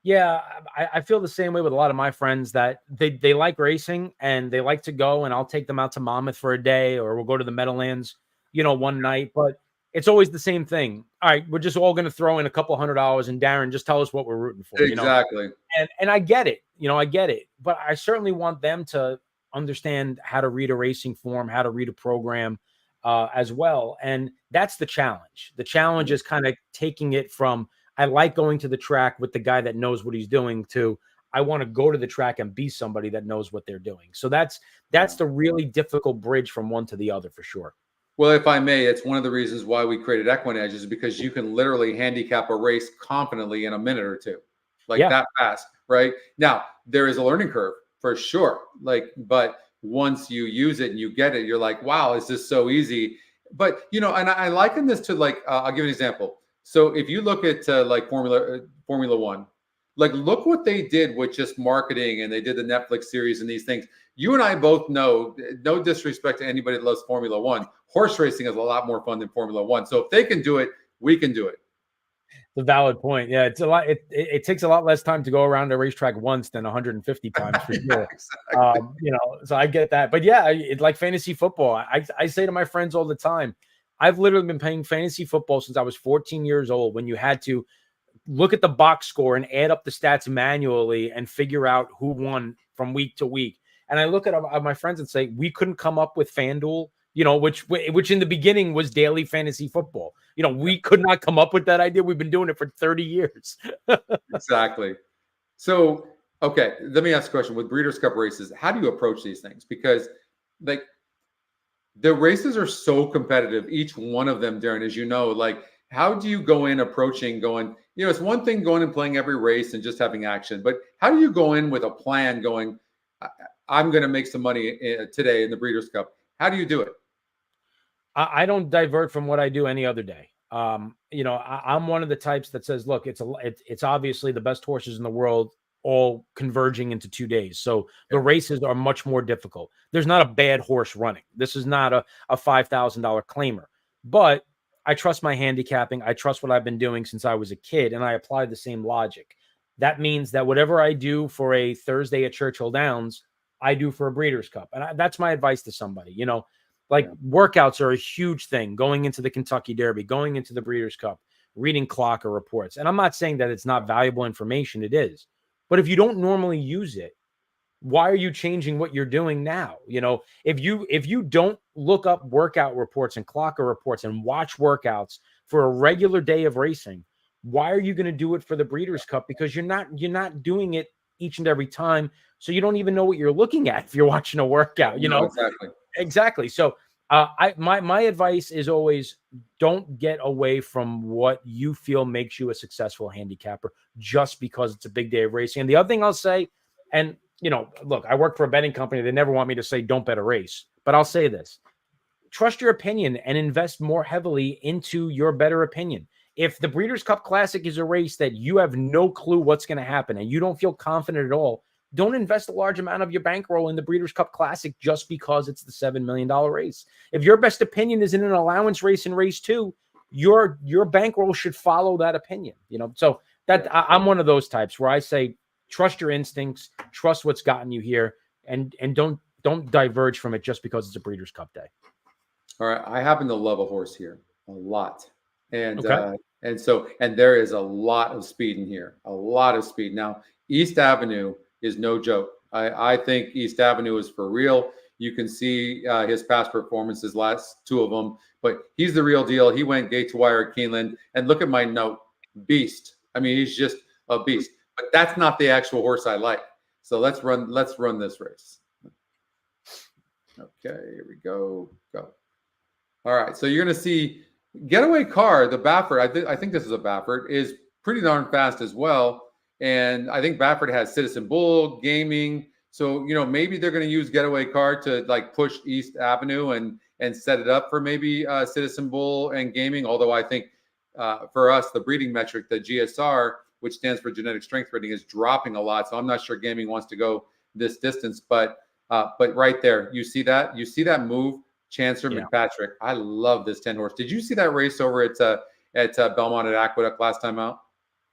Yeah, I feel the same way with a lot of my friends that they like racing and they like to go, and I'll take them out to Monmouth for a day, or we'll go to the Meadowlands, one night. But it's always the same thing. All right, we're just all going to throw in a couple $100, and Darren, just tell us what we're rooting for. Exactly. And I get it. I get it. But I certainly want them to understand how to read a racing form, how to read a program as well. And that's the challenge. The challenge is kind of taking it from, I like going to the track with the guy that knows what he's doing, to I want to go to the track and be somebody that knows what they're doing. So that's the really difficult bridge from one to the other, for sure. Well, if I may, it's one of the reasons why we created EquinEdge, is because you can literally handicap a race confidently in a minute or two, that fast, right? Now, there is a learning curve for sure. But once you use it and you get it, you're like, wow, is this so easy? But, and I liken this to, I'll give you an example. So if you look at Formula One, look what they did with just marketing, and they did the Netflix series and these things. You and I both know, no disrespect to anybody that loves Formula One, horse racing is a lot more fun than Formula One. So if they can do it, we can do it. The valid point. Yeah, it's a lot. It takes a lot less time to go around a racetrack once than 150 times for sure. Exactly. So I get that. But yeah, it's like fantasy football. I say to my friends all the time, I've literally been playing fantasy football since I was 14 years old, when you had to look at the box score and add up the stats manually and figure out who won from week to week. And I look at my friends and say, we couldn't come up with FanDuel, which in the beginning was daily fantasy football. We could not come up with that idea. We've been doing it for 30 years. Exactly. So, okay, let me ask a question. With Breeders' Cup races, how do you approach these things? Because like the races are so competitive, each one of them, Darren, as you know, like how do you go in approaching going, it's one thing going and playing every race and just having action, but how do you go in with a plan going, I'm going to make some money today in the Breeders' Cup? How do you do it? I don't divert from what I do any other day. I'm one of the types that says, look, it's obviously the best horses in the world all converging into 2 days. So the races are much more difficult. There's not a bad horse running. This is not a $5,000 claimer, but I trust my handicapping. I trust what I've been doing since I was a kid, and I apply the same logic. That means that whatever I do for a Thursday at Churchill Downs, I do for a Breeders' Cup. And that's my advice to somebody, workouts are a huge thing going into the Kentucky Derby, going into the Breeders' Cup, reading clocker reports. And I'm not saying that it's not valuable information. It is. But if you don't normally use it, why are you changing what you're doing now? If you don't look up workout reports and clocker reports and watch workouts for a regular day of racing, why are you going to do it for the Breeders' Cup? Because you're not doing it each and every time. So you don't even know what you're looking at if you're watching a workout, Exactly. Exactly. So my advice is always don't get away from what you feel makes you a successful handicapper just because it's a big day of racing. And the other thing I'll say, and look, I work for a betting company. They never want me to say don't bet a race, but I'll say this: trust your opinion and invest more heavily into your better opinion. If the Breeders' Cup Classic is a race that you have no clue what's going to happen and you don't feel confident at all, don't invest a large amount of your bankroll in the Breeders' Cup Classic just because it's the $7 million race. If your best opinion is in an allowance race in race 2, your bankroll should follow that opinion. So that I'm one of those types where I say, trust your instincts, trust what's gotten you here, and don't diverge from it just because it's a Breeders' Cup day. All right. I happen to love a horse here a lot. And okay. And there is a lot of speed in here, a lot of speed. Now, East Avenue is no joke. I think East Avenue is for real. You can see his past performances, last 2 of them, but he's the real deal. He went gate to wire at Keeneland, and look at my note, beast. I mean, he's just a beast, but that's not the actual horse I like. So let's run this race. Okay, here we go. All right, so you're going to see Getaway Car, the Baffert. I think this is a Baffert, is pretty darn fast as well. And I think Baffert has Citizen Bull, Gaming. So, maybe they're going to use Getaway Car to push East Avenue and set it up for maybe Citizen Bull and Gaming. Although I think for us, the breeding metric, the GSR, which stands for genetic strength rating, is dropping a lot. So I'm not sure Gaming wants to go this distance. But right there, you see that move, Chancer McPatrick. I love this 10 horse. Did you see that race over at Belmont at Aqueduct last time out?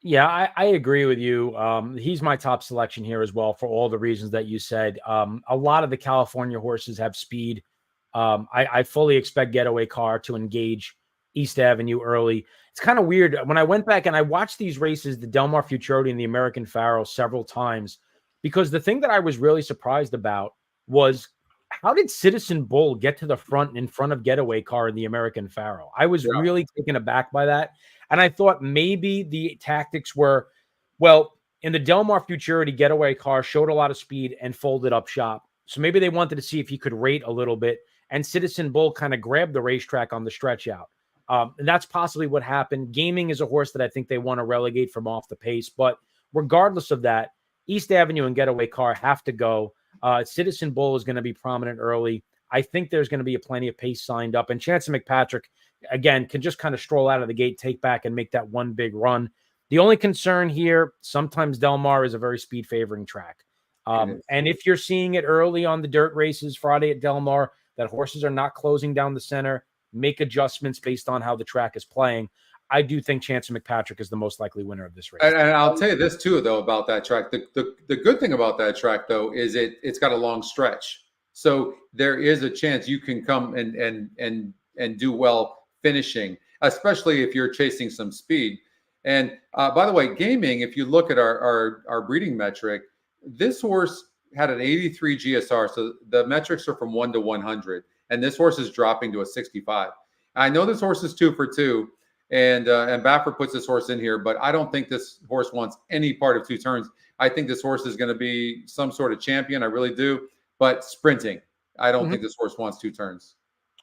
Yeah, I agree with you. He's my top selection here as well for all the reasons that you said. A lot of the California horses have speed. I fully expect Getaway Car to engage East Avenue early. It's kind of weird. When I went back and I watched these races, the Del Mar Futurity and the American Pharoah, several times, because the thing that I was really surprised about was how did Citizen Bull get to the front in front of Getaway Car in the American Pharoah? I was really taken aback by that. And I thought maybe the tactics were, well, in the Del Mar Futurity, Getaway Car showed a lot of speed and folded up shop. So maybe they wanted to see if he could rate a little bit. And Citizen Bull kind of grabbed the racetrack on the stretch out. And that's possibly what happened. Gaming is a horse that I think they want to relegate from off the pace. But regardless of that, East Avenue and Getaway Car have to go. Citizen Bull is going to be prominent early. I think there's going to be plenty of pace signed up. And Chancer McPatrick, again, can just kind of stroll out of the gate, take back, and make that one big run. The only concern here, sometimes Del Mar is a very speed favoring track. And if you're seeing it early on the dirt races Friday at Del Mar, that horses are not closing down the center, make adjustments based on how the track is playing. I do think Chancer McPatrick is the most likely winner of this race. And I'll tell you this too, though, about that track. The good thing about that track, though, is it's got a long stretch. So there is a chance you can come and do well finishing, especially if you're chasing some speed. And by the way, Gaming, if you look at our breeding metric, this horse had an 83 GSR. So the metrics are from 1 to 100. And this horse is dropping to a 65. I know this horse is 2 for 2. And Baffert puts this horse in here, but I don't think this horse wants any part of 2 turns. I think this horse is going to be some sort of champion. I really do. But sprinting, I don't Mhm. think this horse wants 2 turns.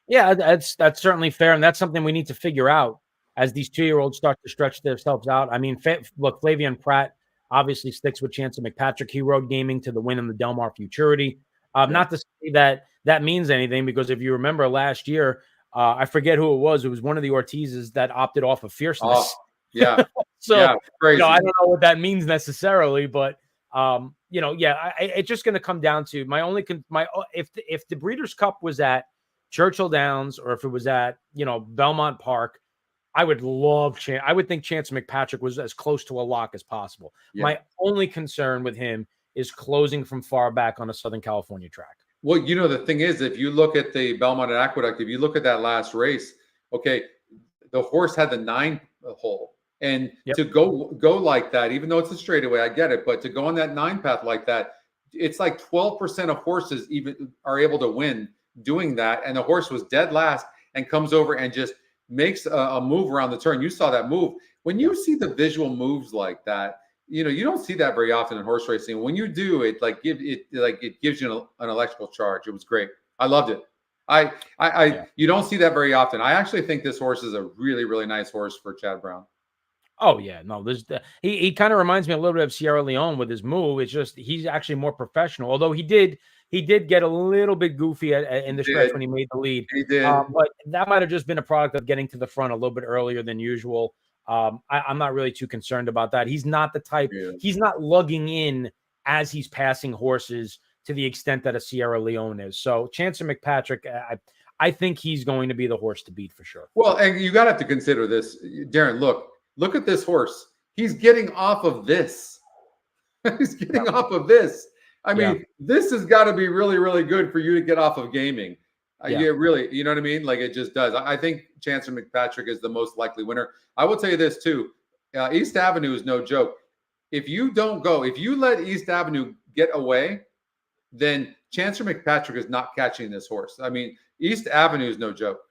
Yeah, that's certainly fair, and that's something we need to figure out as these 2-year-olds start to stretch themselves out. I mean, look, Flavian Pratt obviously sticks with Chance of McPatrick. He rode Gaming to the win in the Del Mar Futurity. Yeah. Not to say that that means anything, because if you remember last year, I forget who it was. It was one of the Ortizes that opted off of Oh, Fierceness. yeah. So, Yeah, crazy. I don't know what that means necessarily, but yeah, it's just going to come down to my only if the Breeders' Cup was at Churchill Downs, or if it was at, Belmont Park, I would love Chance. I would think Chance McPatrick was as close to a lock as possible. Yeah. My only concern with him is closing from far back on a Southern California track. Well, the thing is, if you look at the Belmont and Aqueduct, if you look at that last race, okay, the horse had the 9 hole. And to go like that, even though it's a straightaway, I get it, but to go on that 9 path like that, it's like 12% of horses even are able to win doing that. And the horse was dead last and comes over and just makes a move around the turn. You saw that move. When you see the visual moves like that, you don't see that very often in horse racing. When you do, it gives you an electrical charge. It was great. I loved it. You don't see that very often. I actually think this horse is a really, really nice horse for Chad Brown. Oh yeah, no, he kind of reminds me a little bit of Sierra Leone with his move. It's just he's actually more professional. Although he did get a little bit goofy in the stretch when he made the lead. He did, but that might have just been a product of getting to the front a little bit earlier than usual. I'm not really too concerned about that. He's not the type. Yeah. He's not lugging in as he's passing horses to the extent that a Sierra Leone is. So Chance of McPatrick, I think he's going to be the horse to beat for sure. Well, and you got to have to consider this, Darren. Look at this horse. He's getting off of this. He's getting off of this. I mean, this has got to be really, really good for you to get off of Gaming. Really, you know what I mean? Like, it just does. I think Chancellor McPatrick is the most likely winner. I will tell you this too. East Avenue is no joke. If you let East Avenue get away, then Chancellor McPatrick is not catching this horse. I mean, East Avenue is no joke.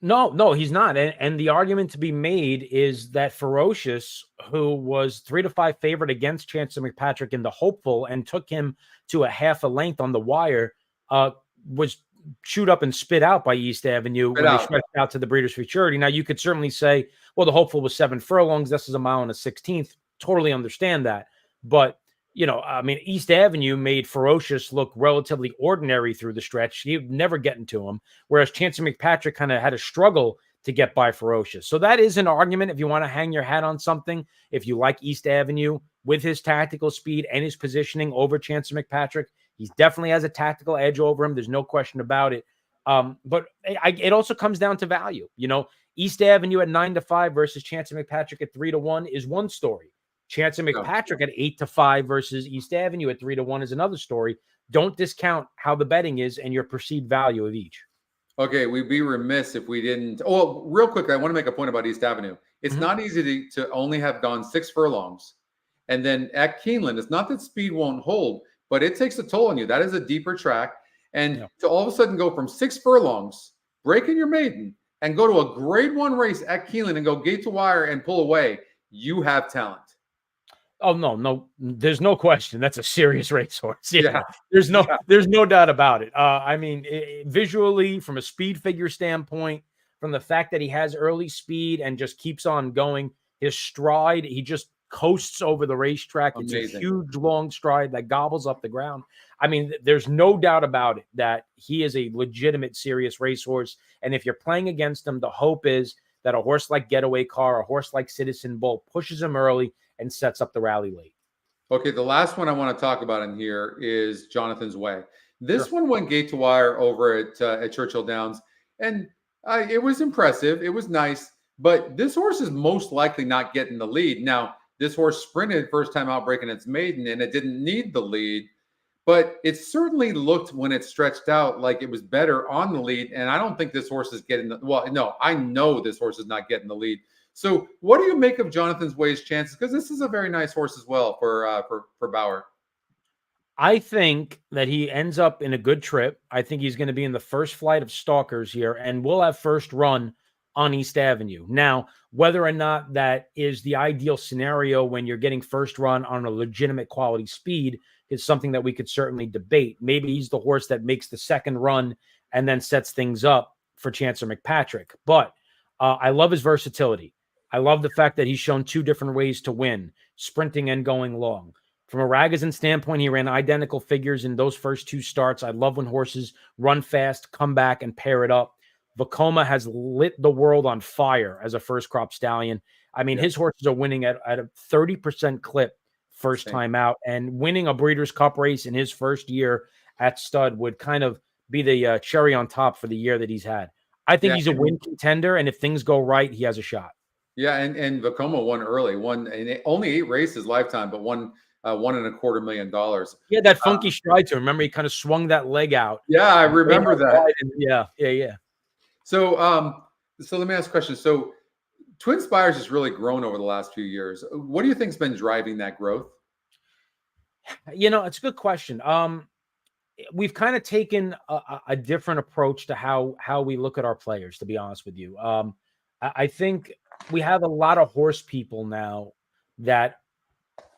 No, he's not. And the argument to be made is that Ferocious, who was 3-5 favorite against Chancellor McPatrick in the hopeful and took him to a half a length on the wire, was chewed up and spit out by East Avenue they stretched out to the Breeders' Futurity. Now, you could certainly say, well, the hopeful was 7 furlongs. This is a mile and a 16th. Totally understand that. But, I mean, East Avenue made Ferocious look relatively ordinary through the stretch. He'd never get to him, whereas Chancellor McPatrick kind of had a struggle to get by Ferocious. So that is an argument if you want to hang your hat on something. If you like East Avenue with his tactical speed and his positioning over Chancellor McPatrick, he definitely has a tactical edge over him. There's no question about it. But it also comes down to value. East Avenue at 9-5 versus Chancellor McPatrick at 3-1 is one story. Chancellor McPatrick at 8-5 versus East Avenue at 3-1 is another story. Don't discount how the betting is and your perceived value of each. Okay, we'd be remiss if we didn't. Oh, real quick, I want to make a point about East Avenue. It's not easy to only have gone 6 furlongs. And then at Keeneland, it's not that speed won't hold, but it takes a toll on you. That is a deeper track. And to all of a sudden go from 6 furlongs, break in your maiden, and go to a grade 1 race at Keeneland and go gate to wire and pull away, you have talent. Oh, no, there's no question. That's a serious racehorse. There's no doubt about it. I mean, visually, from a speed figure standpoint, from the fact that he has early speed and just keeps on going, his stride, he just coasts over the racetrack. Amazing. It's a huge, long stride that gobbles up the ground. I mean, there's no doubt about it that he is a legitimate, serious racehorse. And if you're playing against him, the hope is that a horse like Getaway Car, a horse like Citizen Bull pushes him early and sets up the rally late. Okay, the last one I want to talk about in here is Jonathan's Way. This one went gate to wire over at Churchill Downs, and it was impressive. It was nice, but this horse is most likely not getting the lead. Now, this horse sprinted first time out breaking its maiden, and it didn't need the lead, but it certainly looked when it stretched out like it was better on the lead, and I don't think this horse is getting I know this horse is not getting the lead. So what do you make of Jonathan's Way's chances? Because this is a very nice horse as well for Bauer. I think that he ends up in a good trip. I think he's going to be in the first flight of stalkers here, and we'll have first run on East Avenue. Now, whether or not that is the ideal scenario when you're getting first run on a legitimate quality speed, is something that we could certainly debate. Maybe he's the horse that makes the second run and then sets things up for Chancellor McPatrick. But I love his versatility. I love the fact that he's shown two different ways to win, sprinting and going long. From a Ragozin standpoint, he ran identical figures in those first two starts. I love when horses run fast, come back, and pair it up. Vekoma has lit the world on fire as a first crop stallion. I mean, his horses are winning at a 30% clip first time out, and winning a Breeders' Cup race in his first year at stud would kind of be the cherry on top for the year that he's had. I think he's a win contender, and if things go right, he has a shot. Yeah, and Vekoma won early, only 8 races lifetime, but won $1.25 million. Yeah, that funky stride to him. Remember, he kind of swung that leg out. Yeah, I remember that. Yeah. So, so let me ask a question. So, TwinSpires has really grown over the last few years. What do you think's been driving that growth? It's a good question. We've kind of taken a different approach to how we look at our players, to be honest with you. I think we have a lot of horse people now that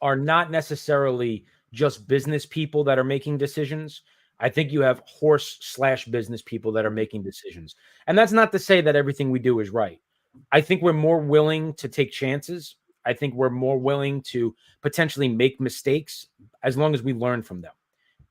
are not necessarily just business people that are making decisions. I think you have horse/business people that are making decisions. And that's not to say that everything we do is right. I think we're more willing to take chances. I think we're more willing to potentially make mistakes as long as we learn from them.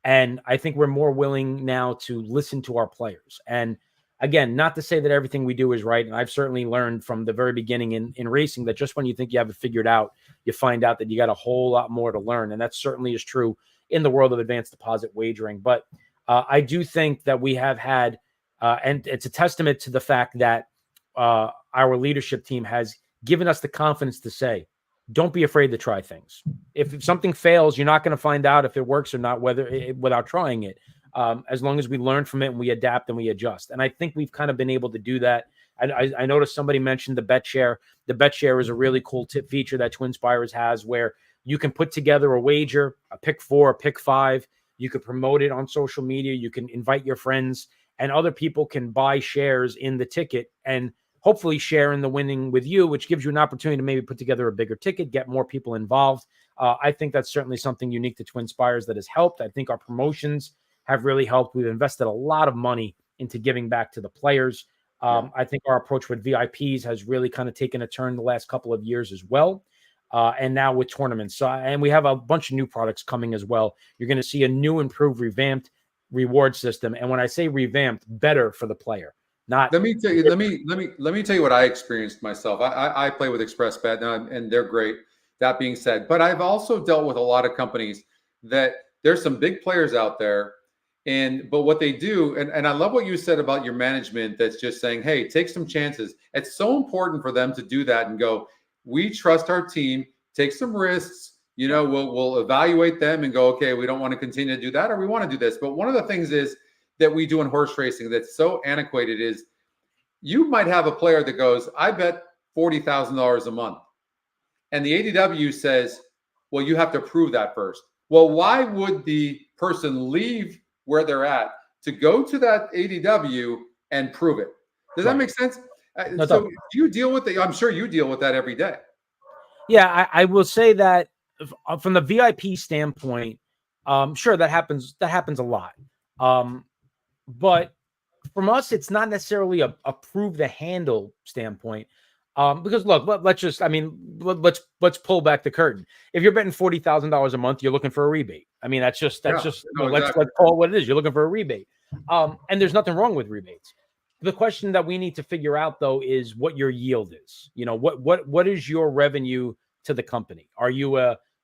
And I think we're more willing now to listen to our players. And again, not to say that everything we do is right. And I've certainly learned from the very beginning in racing that just when you think you have it figured out, you find out that you got a whole lot more to learn. And that certainly is true in the world of advanced deposit wagering. But I do think that we have had, and it's a testament to the fact that our leadership team has given us the confidence to say, don't be afraid to try things. If something fails, you're not going to find out if it works or not, without trying it. As long as we learn from it and we adapt and we adjust. And I think we've kind of been able to do that. I noticed somebody mentioned the bet share. The bet share is a really cool tip feature that TwinSpires has where you can put together a wager, a pick 4, a pick 5. You could promote it on social media. You can invite your friends, and other people can buy shares in the ticket and hopefully share in the winning with you, which gives you an opportunity to maybe put together a bigger ticket, get more people involved. I think that's certainly something unique to TwinSpires that has helped. I think our promotions have really helped. We've invested a lot of money into giving back to the players. I think our approach with VIPs has really kind of taken a turn the last couple of years as well. And now with tournaments. And we have a bunch of new products coming as well. You're going to see a new, improved, revamped reward system. And when I say revamped, better for the player. Let me tell you what I experienced myself. I play with Express Bet and they're great. That being said, but I've also dealt with a lot of companies that there's some big players out there. But what they do, and I love what you said about your management that's just saying, hey, take some chances. It's so important for them to do that and go, we trust our team, take some risks, we'll evaluate them and go, okay, we don't want to continue to do that or we want to do this. But one of the things is that we do in horse racing that's so antiquated is you might have a player that goes, I bet $40,000 a month. And the ADW says, well, you have to prove that first. Well, why would the person leave where they're at to go to that ADW and prove it? Does that make sense? So do you deal with it? I'm sure you deal with that every day. Yeah, I will say that from the VIP standpoint, sure, that happens a lot. But from us, it's not necessarily a prove the handle standpoint. Because look, let's pull back the curtain. If you're betting $40,000 a month, you're looking for a rebate. I mean, let's call it what it is. You're looking for a rebate. And there's nothing wrong with rebates. The question that we need to figure out though is what your yield is. What is your revenue to the company? Are you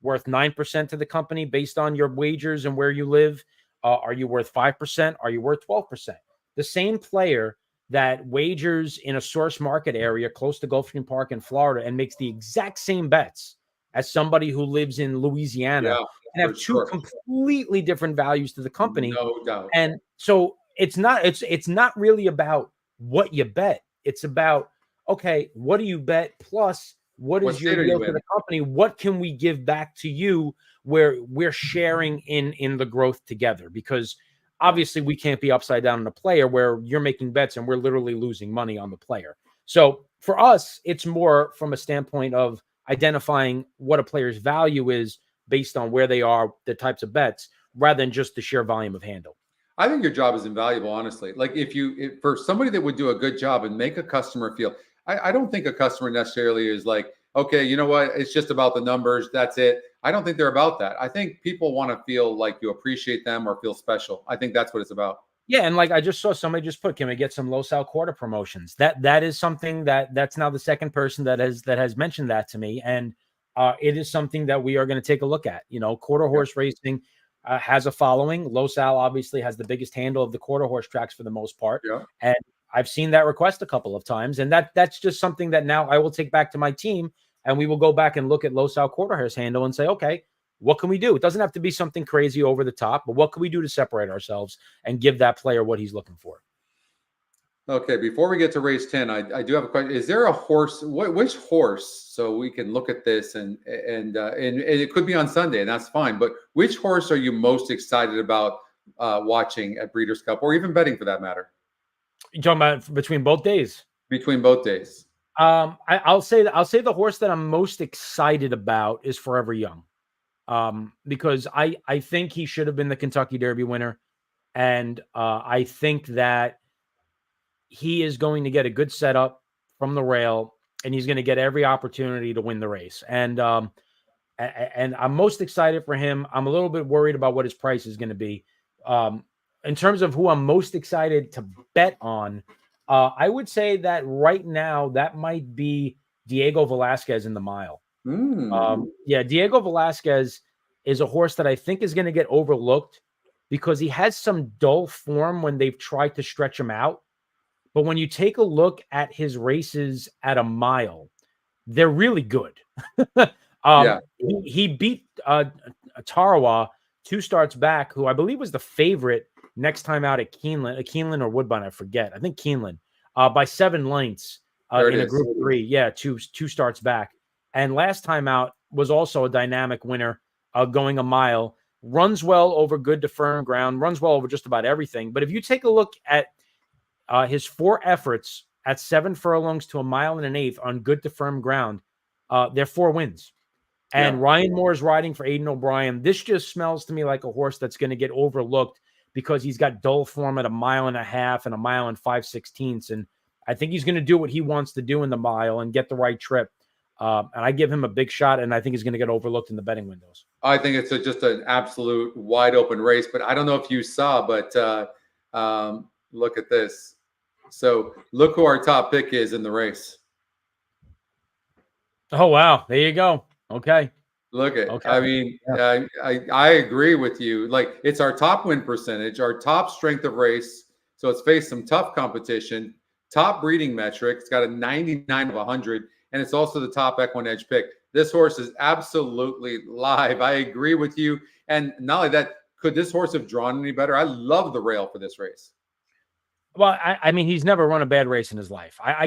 worth 9% to the company based on your wagers and where you live? Are you worth 5%? Are you worth 12%? The same player that wagers in a source market area close to Gulfstream Park in Florida and makes the exact same bets as somebody who lives in Louisiana and have two completely different values to the company. No doubt. And so it's not really about what you bet. It's about, okay, what do you bet? Plus, what is your yield to the company? What can we give back to you where we're sharing in the growth together? Because obviously we can't be upside down on a player where you're making bets and we're literally losing money on the player. So for us, it's more from a standpoint of identifying what a player's value is based on where they are, the types of bets, rather than just the sheer volume of handle. I think your job is invaluable, honestly. Like if for somebody that would do a good job and make a customer feel, I don't think a customer necessarily is like, okay, you know what? It's just about the numbers. That's it. I don't think they're about that. I think people want to feel like you appreciate them or feel special. I think that's what it's about. Yeah, and like I just saw somebody just put, can we get some Los Al quarter promotions? That is something that's now the second person that has mentioned that to me, and it is something that we are going to take a look at. You know, quarter horse racing has a following. Los Al obviously has the biggest handle of the quarter horse tracks for the most part, and I've seen that request a couple of times, and that's just something that now I will take back to my team, and we will go back and look at Los Al quarter horse handle and say, okay, what can we do? It doesn't have to be something crazy over the top, but what can we do to separate ourselves and give that player what he's looking for? Okay, before we get to race 10, I do have a question. Is there a horse, which horse, so we can look at this and it could be on Sunday and that's fine, but which horse are you most excited about watching at Breeders' Cup or even betting for that matter? You're talking about between both days? Between both days. I'll say the horse that I'm most excited about is Forever Young. Because I think he should have been the Kentucky Derby winner. And I think that he is going to get a good setup from the rail, and he's going to get every opportunity to win the race. And I'm most excited for him. I'm a little bit worried about what his price is going to be. In terms of who I'm most excited to bet on, I would say that right now that might be Diego Velasquez in the mile. Diego Velasquez is a horse that I think is going to get overlooked because he has some dull form when they've tried to stretch him out. But when you take a look at his races at a mile, they're really good. He beat Tarawa 2 starts back, who I believe was the favorite next time out at Keeneland or Woodbine, I forget. I think Keeneland by 7 lengths in a Group 3. Yeah, two starts back. And last time out was also a dynamic winner, going a mile, runs well over good to firm ground, runs well over just about everything. But if you take a look at his 4 efforts at 7 furlongs to a mile and an eighth on good to firm ground, they're 4 wins. And Ryan Moore is riding for Aidan O'Brien. This just smells to me like a horse that's going to get overlooked because he's got dull form at a mile and a half and a mile and 5/16. And I think he's going to do what he wants to do in the mile and get the right trip. And I give him a big shot, and I think he's going to get overlooked in the betting windows. I think it's just an absolute wide open race, but I don't know if you saw, but look at this. So look who our top pick is in the race. Oh, wow. There you go. Okay. Look at, okay. I mean, I agree with you. Like, it's our top win percentage, our top strength of race. So it's faced some tough competition, top breeding metric. It's got a 99 of 100, and it's also the top EquinEdge pick. This horse is absolutely live. I agree with you. And not only that, could this horse have drawn any better? I love the rail for this race. Well, I mean, he's never run a bad race in his life. I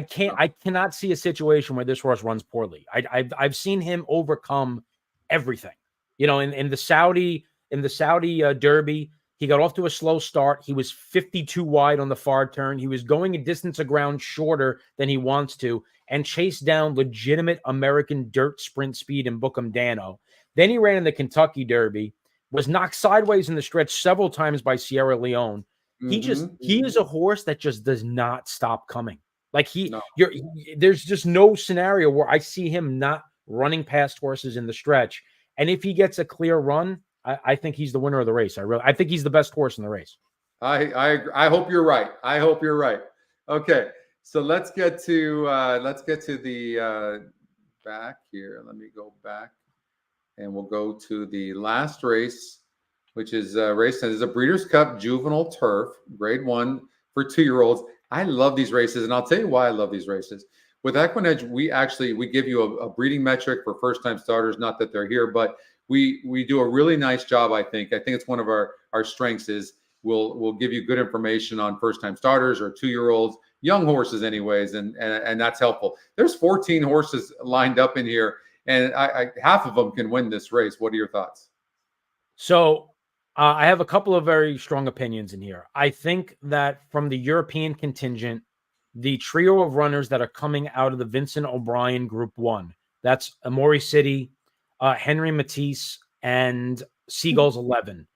cannot see a situation where this horse runs poorly. I've seen him overcome everything. You know, in the Saudi Derby, he got off to a slow start. He was 52 wide on the far turn. He was going a distance of ground shorter than he wants to, and chased down legitimate American dirt sprint speed in Bookham Dano. Then he ran in the Kentucky Derby, was knocked sideways in the stretch several times by Sierra Leone. He is a horse that just does not stop coming. Like there's just no scenario where I see him not running past horses in the stretch. And if he gets a clear run, I think he's the winner of the race. I think he's the best horse in the race. I hope you're right. I hope you're right. Okay, so let's get to the back here. Let me go back, and we'll go to the last race, which is race 10. This is a Breeders' Cup Juvenile Turf, Grade 1 for 2-year-olds. I love these races, and I'll tell you why I love these races. With EquinEdge, we give you a breeding metric for first-time starters. Not that they're here, but we do a really nice job. I think it's one of our strengths is we'll give you good information on first-time starters or 2-year-olds, young horses, anyways, and that's helpful. There's 14 horses lined up in here, and half of them can win this race. What are your thoughts? So I have a couple of very strong opinions in here. I think that from the European contingent, the trio of runners that are coming out of the Vincent O'Brien Group 1, that's Amori City, Henry Matisse, and Seagulls 11,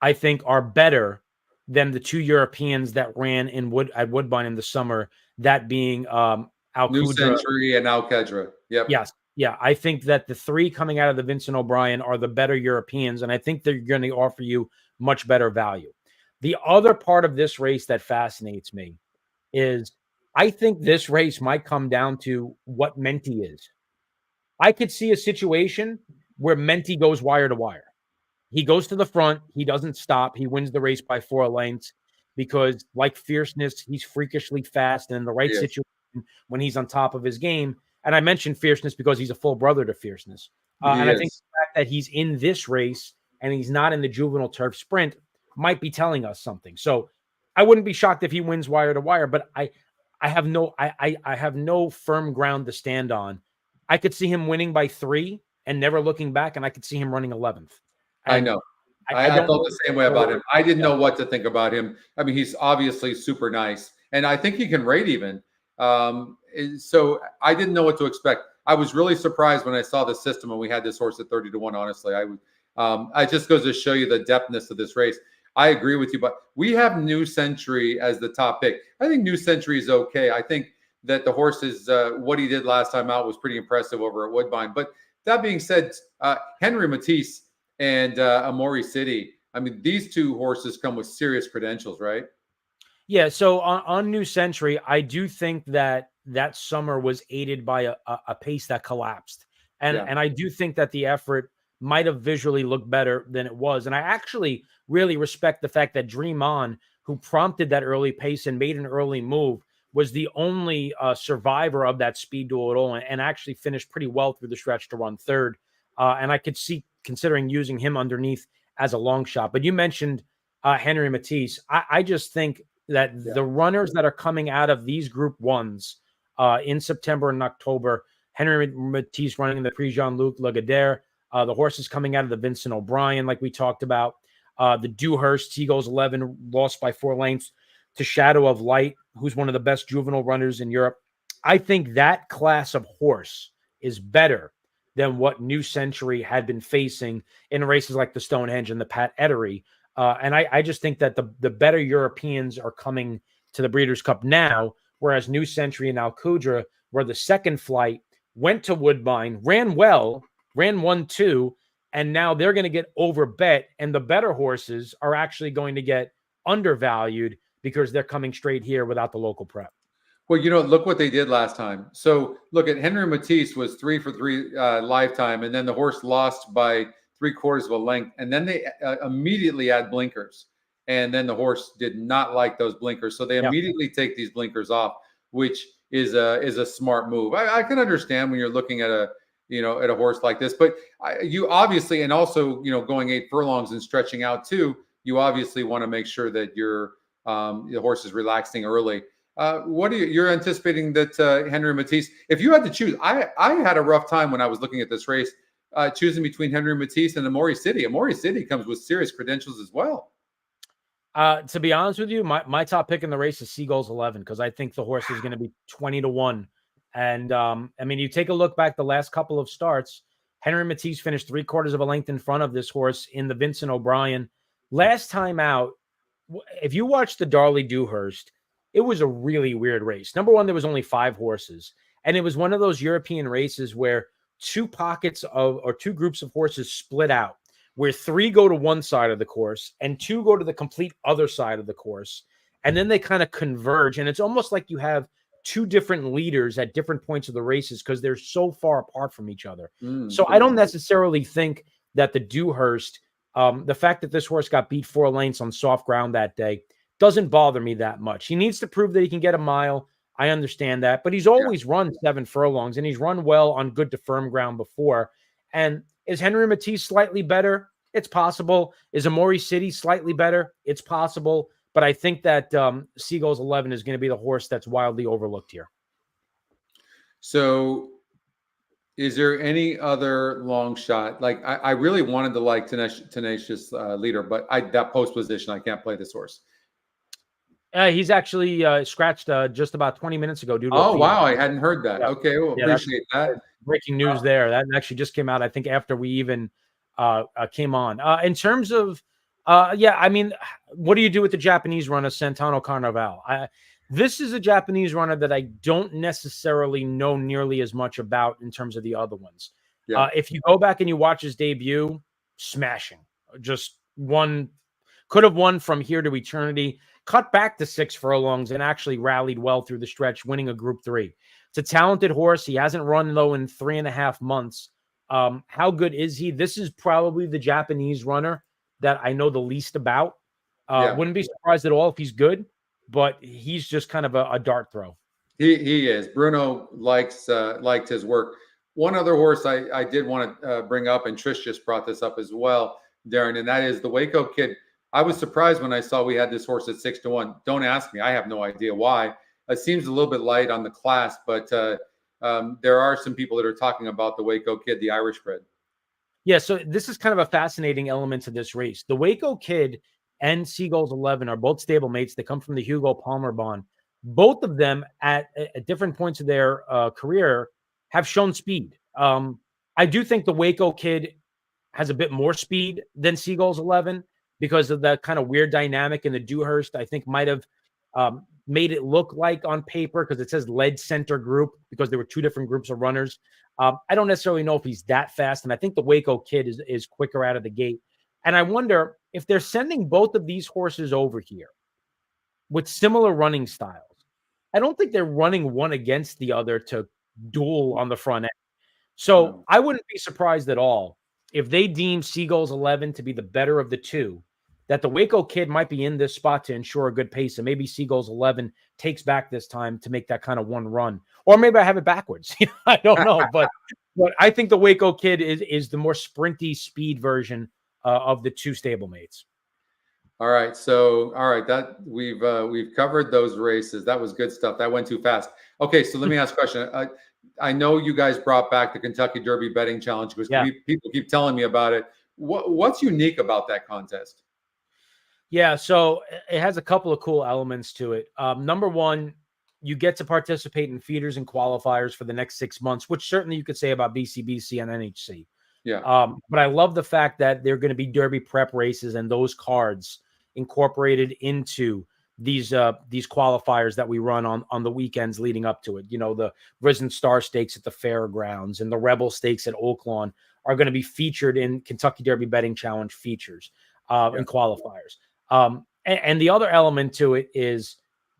I think are better than the 2 Europeans that ran at Woodbine in the summer, that being New Alcudra. Century and Alcudra. Yep. Yes. Yeah. I think that the 3 coming out of the Vincent O'Brien are the better Europeans, and I think they're going to offer you much better value. The other part of this race that fascinates me is I think this race might come down to what Menti is. I could see a situation where Menti goes wire to wire. He goes to the front. He doesn't stop. He wins the race by 4 lengths because, like Fierceness, he's freakishly fast and in the right situation when he's on top of his game. And I mentioned Fierceness because he's a full brother to Fierceness. And I think the fact that he's in this race and he's not in the Juvenile Turf Sprint might be telling us something. So I wouldn't be shocked if he wins wire to wire, but I have no firm ground to stand on. I could see him winning by 3 and never looking back, and I could see him running 11th. I know. I felt the same way about him. I didn't know what to think about him. I mean, he's obviously super nice, and I think he can rate even. So I didn't know what to expect. I was really surprised when I saw the system and we had this horse at 30 to 1. Honestly, I just goes to show you the depthness of this race. I agree with you, but we have New Century as the top pick. I think New Century is okay. I think that the horse is what he did last time out was pretty impressive over at Woodbine. But that being said, Henry Matisse and Amori City, I mean, these 2 horses come with serious credentials, right? Yeah. So on New Century, I do think that summer was aided by a pace that collapsed. And I do think that the effort might have visually looked better than it was. And I actually really respect the fact that Dream On, who prompted that early pace and made an early move, was the only survivor of that speed duel at all, and actually finished pretty well through the stretch to run 3rd. And I could see considering using him underneath as a long shot. But you mentioned Henry Matisse. I just think that the runners that are coming out of these Group 1s in September and October, Henry Matisse running in the Prix Jean-Luc Lagardère, the horses coming out of the Vincent O'Brien, like we talked about, the Dewhurst, Seagulls 11, lost by 4 lengths to Shadow of Light, who's one of the best juvenile runners in Europe. I think that class of horse is better than what New Century had been facing in races like the Stonehenge and the Pat Ettery. And I just think that the better Europeans are coming to the Breeders' Cup now, whereas New Century and Alcudra were the second flight, went to Woodbine, ran well, ran 1-2, and now they're going to get overbet, and the better horses are actually going to get undervalued because they're coming straight here without the local prep. Well, look what they did last time. So look at Henry Matisse was 3 for 3 lifetime, and then the horse lost by 3/4 of a length, and then they immediately add blinkers, and then the horse did not like those blinkers, so they immediately take these blinkers off, which is a smart move. I can understand when you're looking at a horse like this, but you obviously, and also going 8 furlongs and stretching out too, you obviously want to make sure that the horse is relaxing early. What are you're anticipating that Henry Matisse? If you had to choose, I had a rough time when I was looking at this race, choosing between Henry Matisse and Amori City. Amori City comes with serious credentials as well. To be honest with you, my top pick in the race is Seagulls 11 because I think the horse is going to be 20 to 1. And I mean, you take a look back the last couple of starts. Henry Matisse finished 3/4 of a length in front of this horse in the Vincent O'Brien. Last time out, if you watch the Darley Dewhurst, it was a really weird race. Number one, there was only 5 horses. And it was one of those European races where 2 groups of horses split out, where 3 go to one side of the course and 2 go to the complete other side of the course. And then they kind of converge. And it's almost like you have 2 different leaders at different points of the races because they're so far apart from each other. So I don't necessarily think that the Dewhurst, the fact that this horse got beat 4 lengths on soft ground that day, doesn't bother me that much. He needs to prove that he can get a mile. I understand that, but he's always run 7 furlongs and he's run well on good to firm ground before. And is Henry Matisse slightly better? It's possible. Is Amori City slightly better? It's possible. But I think that Seagulls 11 is going to be the horse that's wildly overlooked here. So is there any other long shot? Like I really wanted to like Tenacious Leader, but that post position, I can't play this horse. He's actually scratched just about 20 minutes ago. Due to wow. I hadn't heard that. Yeah. Okay. Well, appreciate that. Breaking news there. That actually just came out, I think, after we even came on. In terms of, I mean, what do you do with the Japanese runner, Santano Carnaval? This is a Japanese runner that I don't necessarily know nearly as much about in terms of the other ones. Yeah. If you go back and you watch his debut, smashing. Just could have won from here to eternity, cut back to 6 furlongs, and actually rallied well through the stretch, winning a Group 3. It's a talented horse. He hasn't run, though, in 3.5 months. How good is he? This is probably the Japanese runner that I know the least about. Wouldn't be surprised at all if he's good, but he's just kind of a dart throw. He is. Bruno liked his work. One other horse I did want to bring up, and Trish just brought this up as well, Darren, and that is the Waco Kid. I was surprised when I saw we had this horse at 6-1. Don't ask me. I have no idea why. It seems a little bit light on the class, but there are some people that are talking about the Waco Kid, the Irish bred. Yeah, so this is kind of a fascinating element to this race. The Waco Kid and Seagulls 11 are both stablemates. They come from the Hugo Palmer Bond. Both of them at different points of their career have shown speed. I do think the Waco Kid has a bit more speed than Seagulls 11 because of the kind of weird dynamic in the Dewhurst. I think might have made it look like on paper, because it says lead center group, because there were 2 different groups of runners. I don't necessarily know if he's that fast, and I think the Waco Kid is quicker out of the gate. And I wonder if they're sending both of these horses over here with similar running styles. I don't think they're running one against the other to duel on the front end. So I wouldn't be surprised at all if they deem Seagulls 11 to be the better of the 2, that the Waco Kid might be in this spot to ensure a good pace, and maybe Seagulls 11 takes back this time to make that kind of one run. Or maybe I have it backwards. I don't know, but I think the Waco Kid is the more sprinty speed version of the 2 stablemates. All right, that we've covered those races. That was good stuff. That went too fast. Okay, so let me ask a question. I know you guys brought back the Kentucky Derby betting challenge because people keep telling me about it. What's unique about that contest? Yeah, so it has a couple of cool elements to it. Number one, you get to participate in feeders and qualifiers for the next 6 months, which certainly you could say about BCBC and NHC. Yeah. But I love the fact that there are going to be Derby prep races and those cards incorporated into these qualifiers that we run on the weekends leading up to it. You know, the Risen Star Stakes at the Fairgrounds and the Rebel Stakes at Oaklawn are going to be featured in Kentucky Derby Betting Challenge features and qualifiers. And the other element to it is,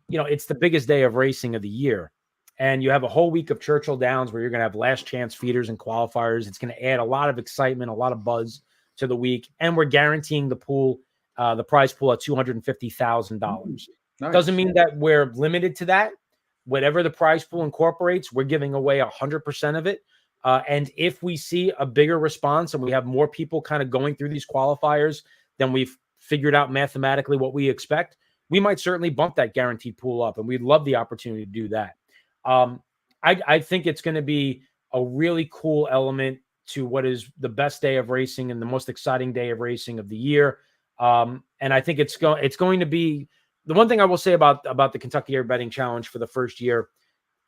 you know, it's the biggest day of racing of the year. And you have a whole week of Churchill Downs where you're going to have last chance feeders and qualifiers. It's going to add a lot of excitement, a lot of buzz to the week. And we're guaranteeing the prize pool at $250,000. Nice. Doesn't mean that we're limited to that. Whatever the prize pool incorporates, we're giving away 100% of it. And if we see a bigger response and we have more people kind of going through these qualifiers than we've figured out mathematically what we expect, we might certainly bump that guaranteed pool up. And we'd love the opportunity to do that. I think it's going to be a really cool element to what is the best day of racing and the most exciting day of racing of the year. And I think it's going to be the one thing I will say about the Kentucky Derby Betting Challenge for the first year.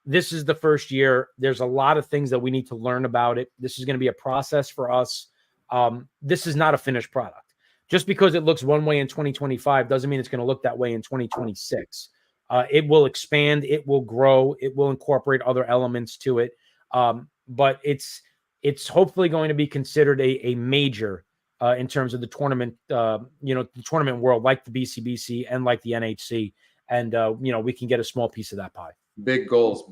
This is the first year. There's a lot of things that we need to learn about it. This is going to be a process for us. This is not a finished product. Just because it looks one way in 2025 doesn't mean it's going to look that way in 2026. It will expand, it will grow, it will incorporate other elements to it. But it's hopefully going to be considered a major in terms of the tournament, the tournament world, like the BCBC and like the NHC. And, we can get a small piece of that pie. Big goals.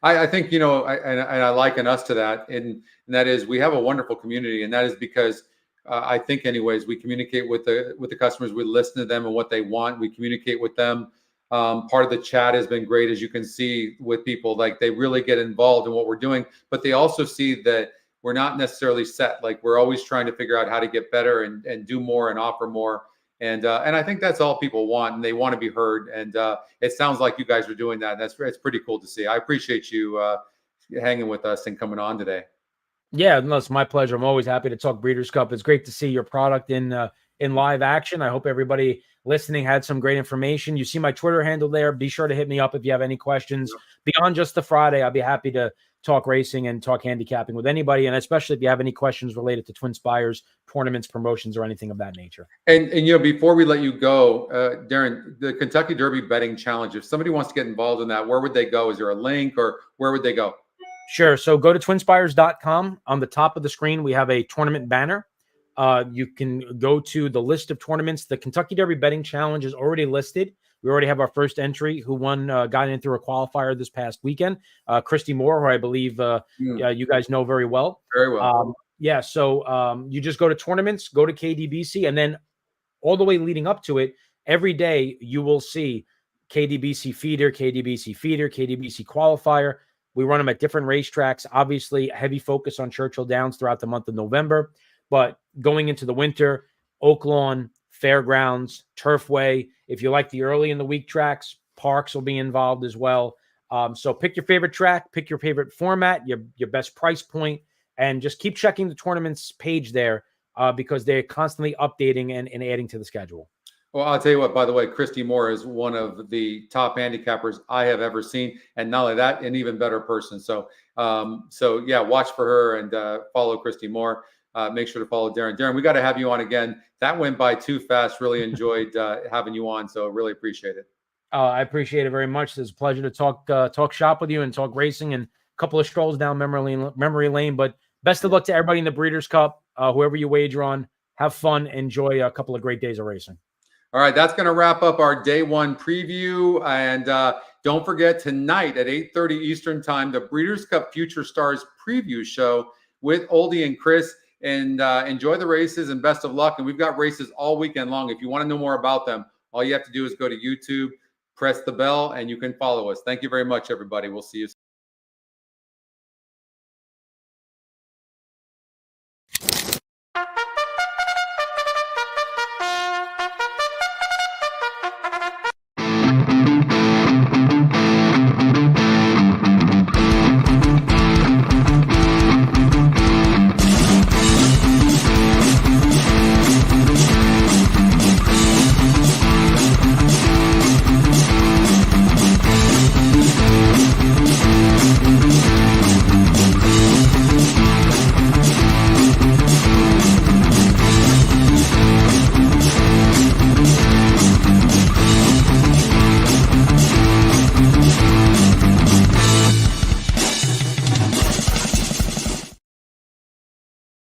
I think, and I liken us to that. And that is, we have a wonderful community. And that is because I think anyways, we communicate with the customers. We listen to them and what they want. We communicate with them. Part of the chat has been great, as you can see with people, like they really get involved in what we're doing, but they also see that we're not necessarily set. Like we're always trying to figure out how to get better and do more and offer more. And I think that's all people want, and they want to be heard. And it sounds like you guys are doing that. It's pretty cool to see. I appreciate you hanging with us and coming on today. Yeah, no, it's my pleasure. I'm always happy to talk Breeders' Cup. It's great to see your product in live action. I hope everybody listening had some great information. You see my Twitter handle there. Be sure to hit me up if you have any questions beyond just the Friday. I'll be happy to talk racing and talk handicapping with anybody, and especially if you have any questions related to TwinSpires, tournaments, promotions, or anything of that nature. And before we let you go, Darren, the Kentucky Derby betting challenge, if somebody wants to get involved in that, where would they go? Is there a link, or where would they go? Sure. So go to twinspires.com. On the top of the screen, we have a tournament banner. You can go to the list of tournaments. The Kentucky Derby betting challenge is already listed. We already have our first entry who got in through a qualifier this past weekend. Christy Moore, who I believe you guys know very well. Very well. So you just go to tournaments, go to KDBC, and then all the way leading up to it, every day you will see KDBC feeder, KDBC feeder, KDBC qualifier. We run them at different racetracks. Obviously, a heavy focus on Churchill Downs throughout the month of November. But going into the winter, Oaklawn, Fairgrounds, Turfway. If you like the early in the week tracks, Parks will be involved as well. So pick your favorite track, pick your favorite format, your best price point, and just keep checking the tournaments page there because they're constantly updating and adding to the schedule. Well, I'll tell you what, by the way, Christy Moore is one of the top handicappers I have ever seen. And not only that, an even better person. So yeah, watch for her and follow Christy Moore. Make sure to follow Darren. Darren, we got to have you on again. That went by too fast. Really enjoyed having you on. So really appreciate it. I appreciate it very much. It's a pleasure to talk shop with you and talk racing and a couple of strolls down memory lane. But best of luck to everybody in the Breeders' Cup. Whoever you wager on, have fun. Enjoy a couple of great days of racing. All right, that's going to wrap up our day one preview. And don't forget, tonight at 8:30 Eastern time, the Breeders' Cup Future Stars preview show with Oldie and Chris. And enjoy the races and best of luck. And we've got races all weekend long. If you want to know more about them, all you have to do is go to YouTube, press the bell, and you can follow us. Thank you very much, everybody. We'll see you soon.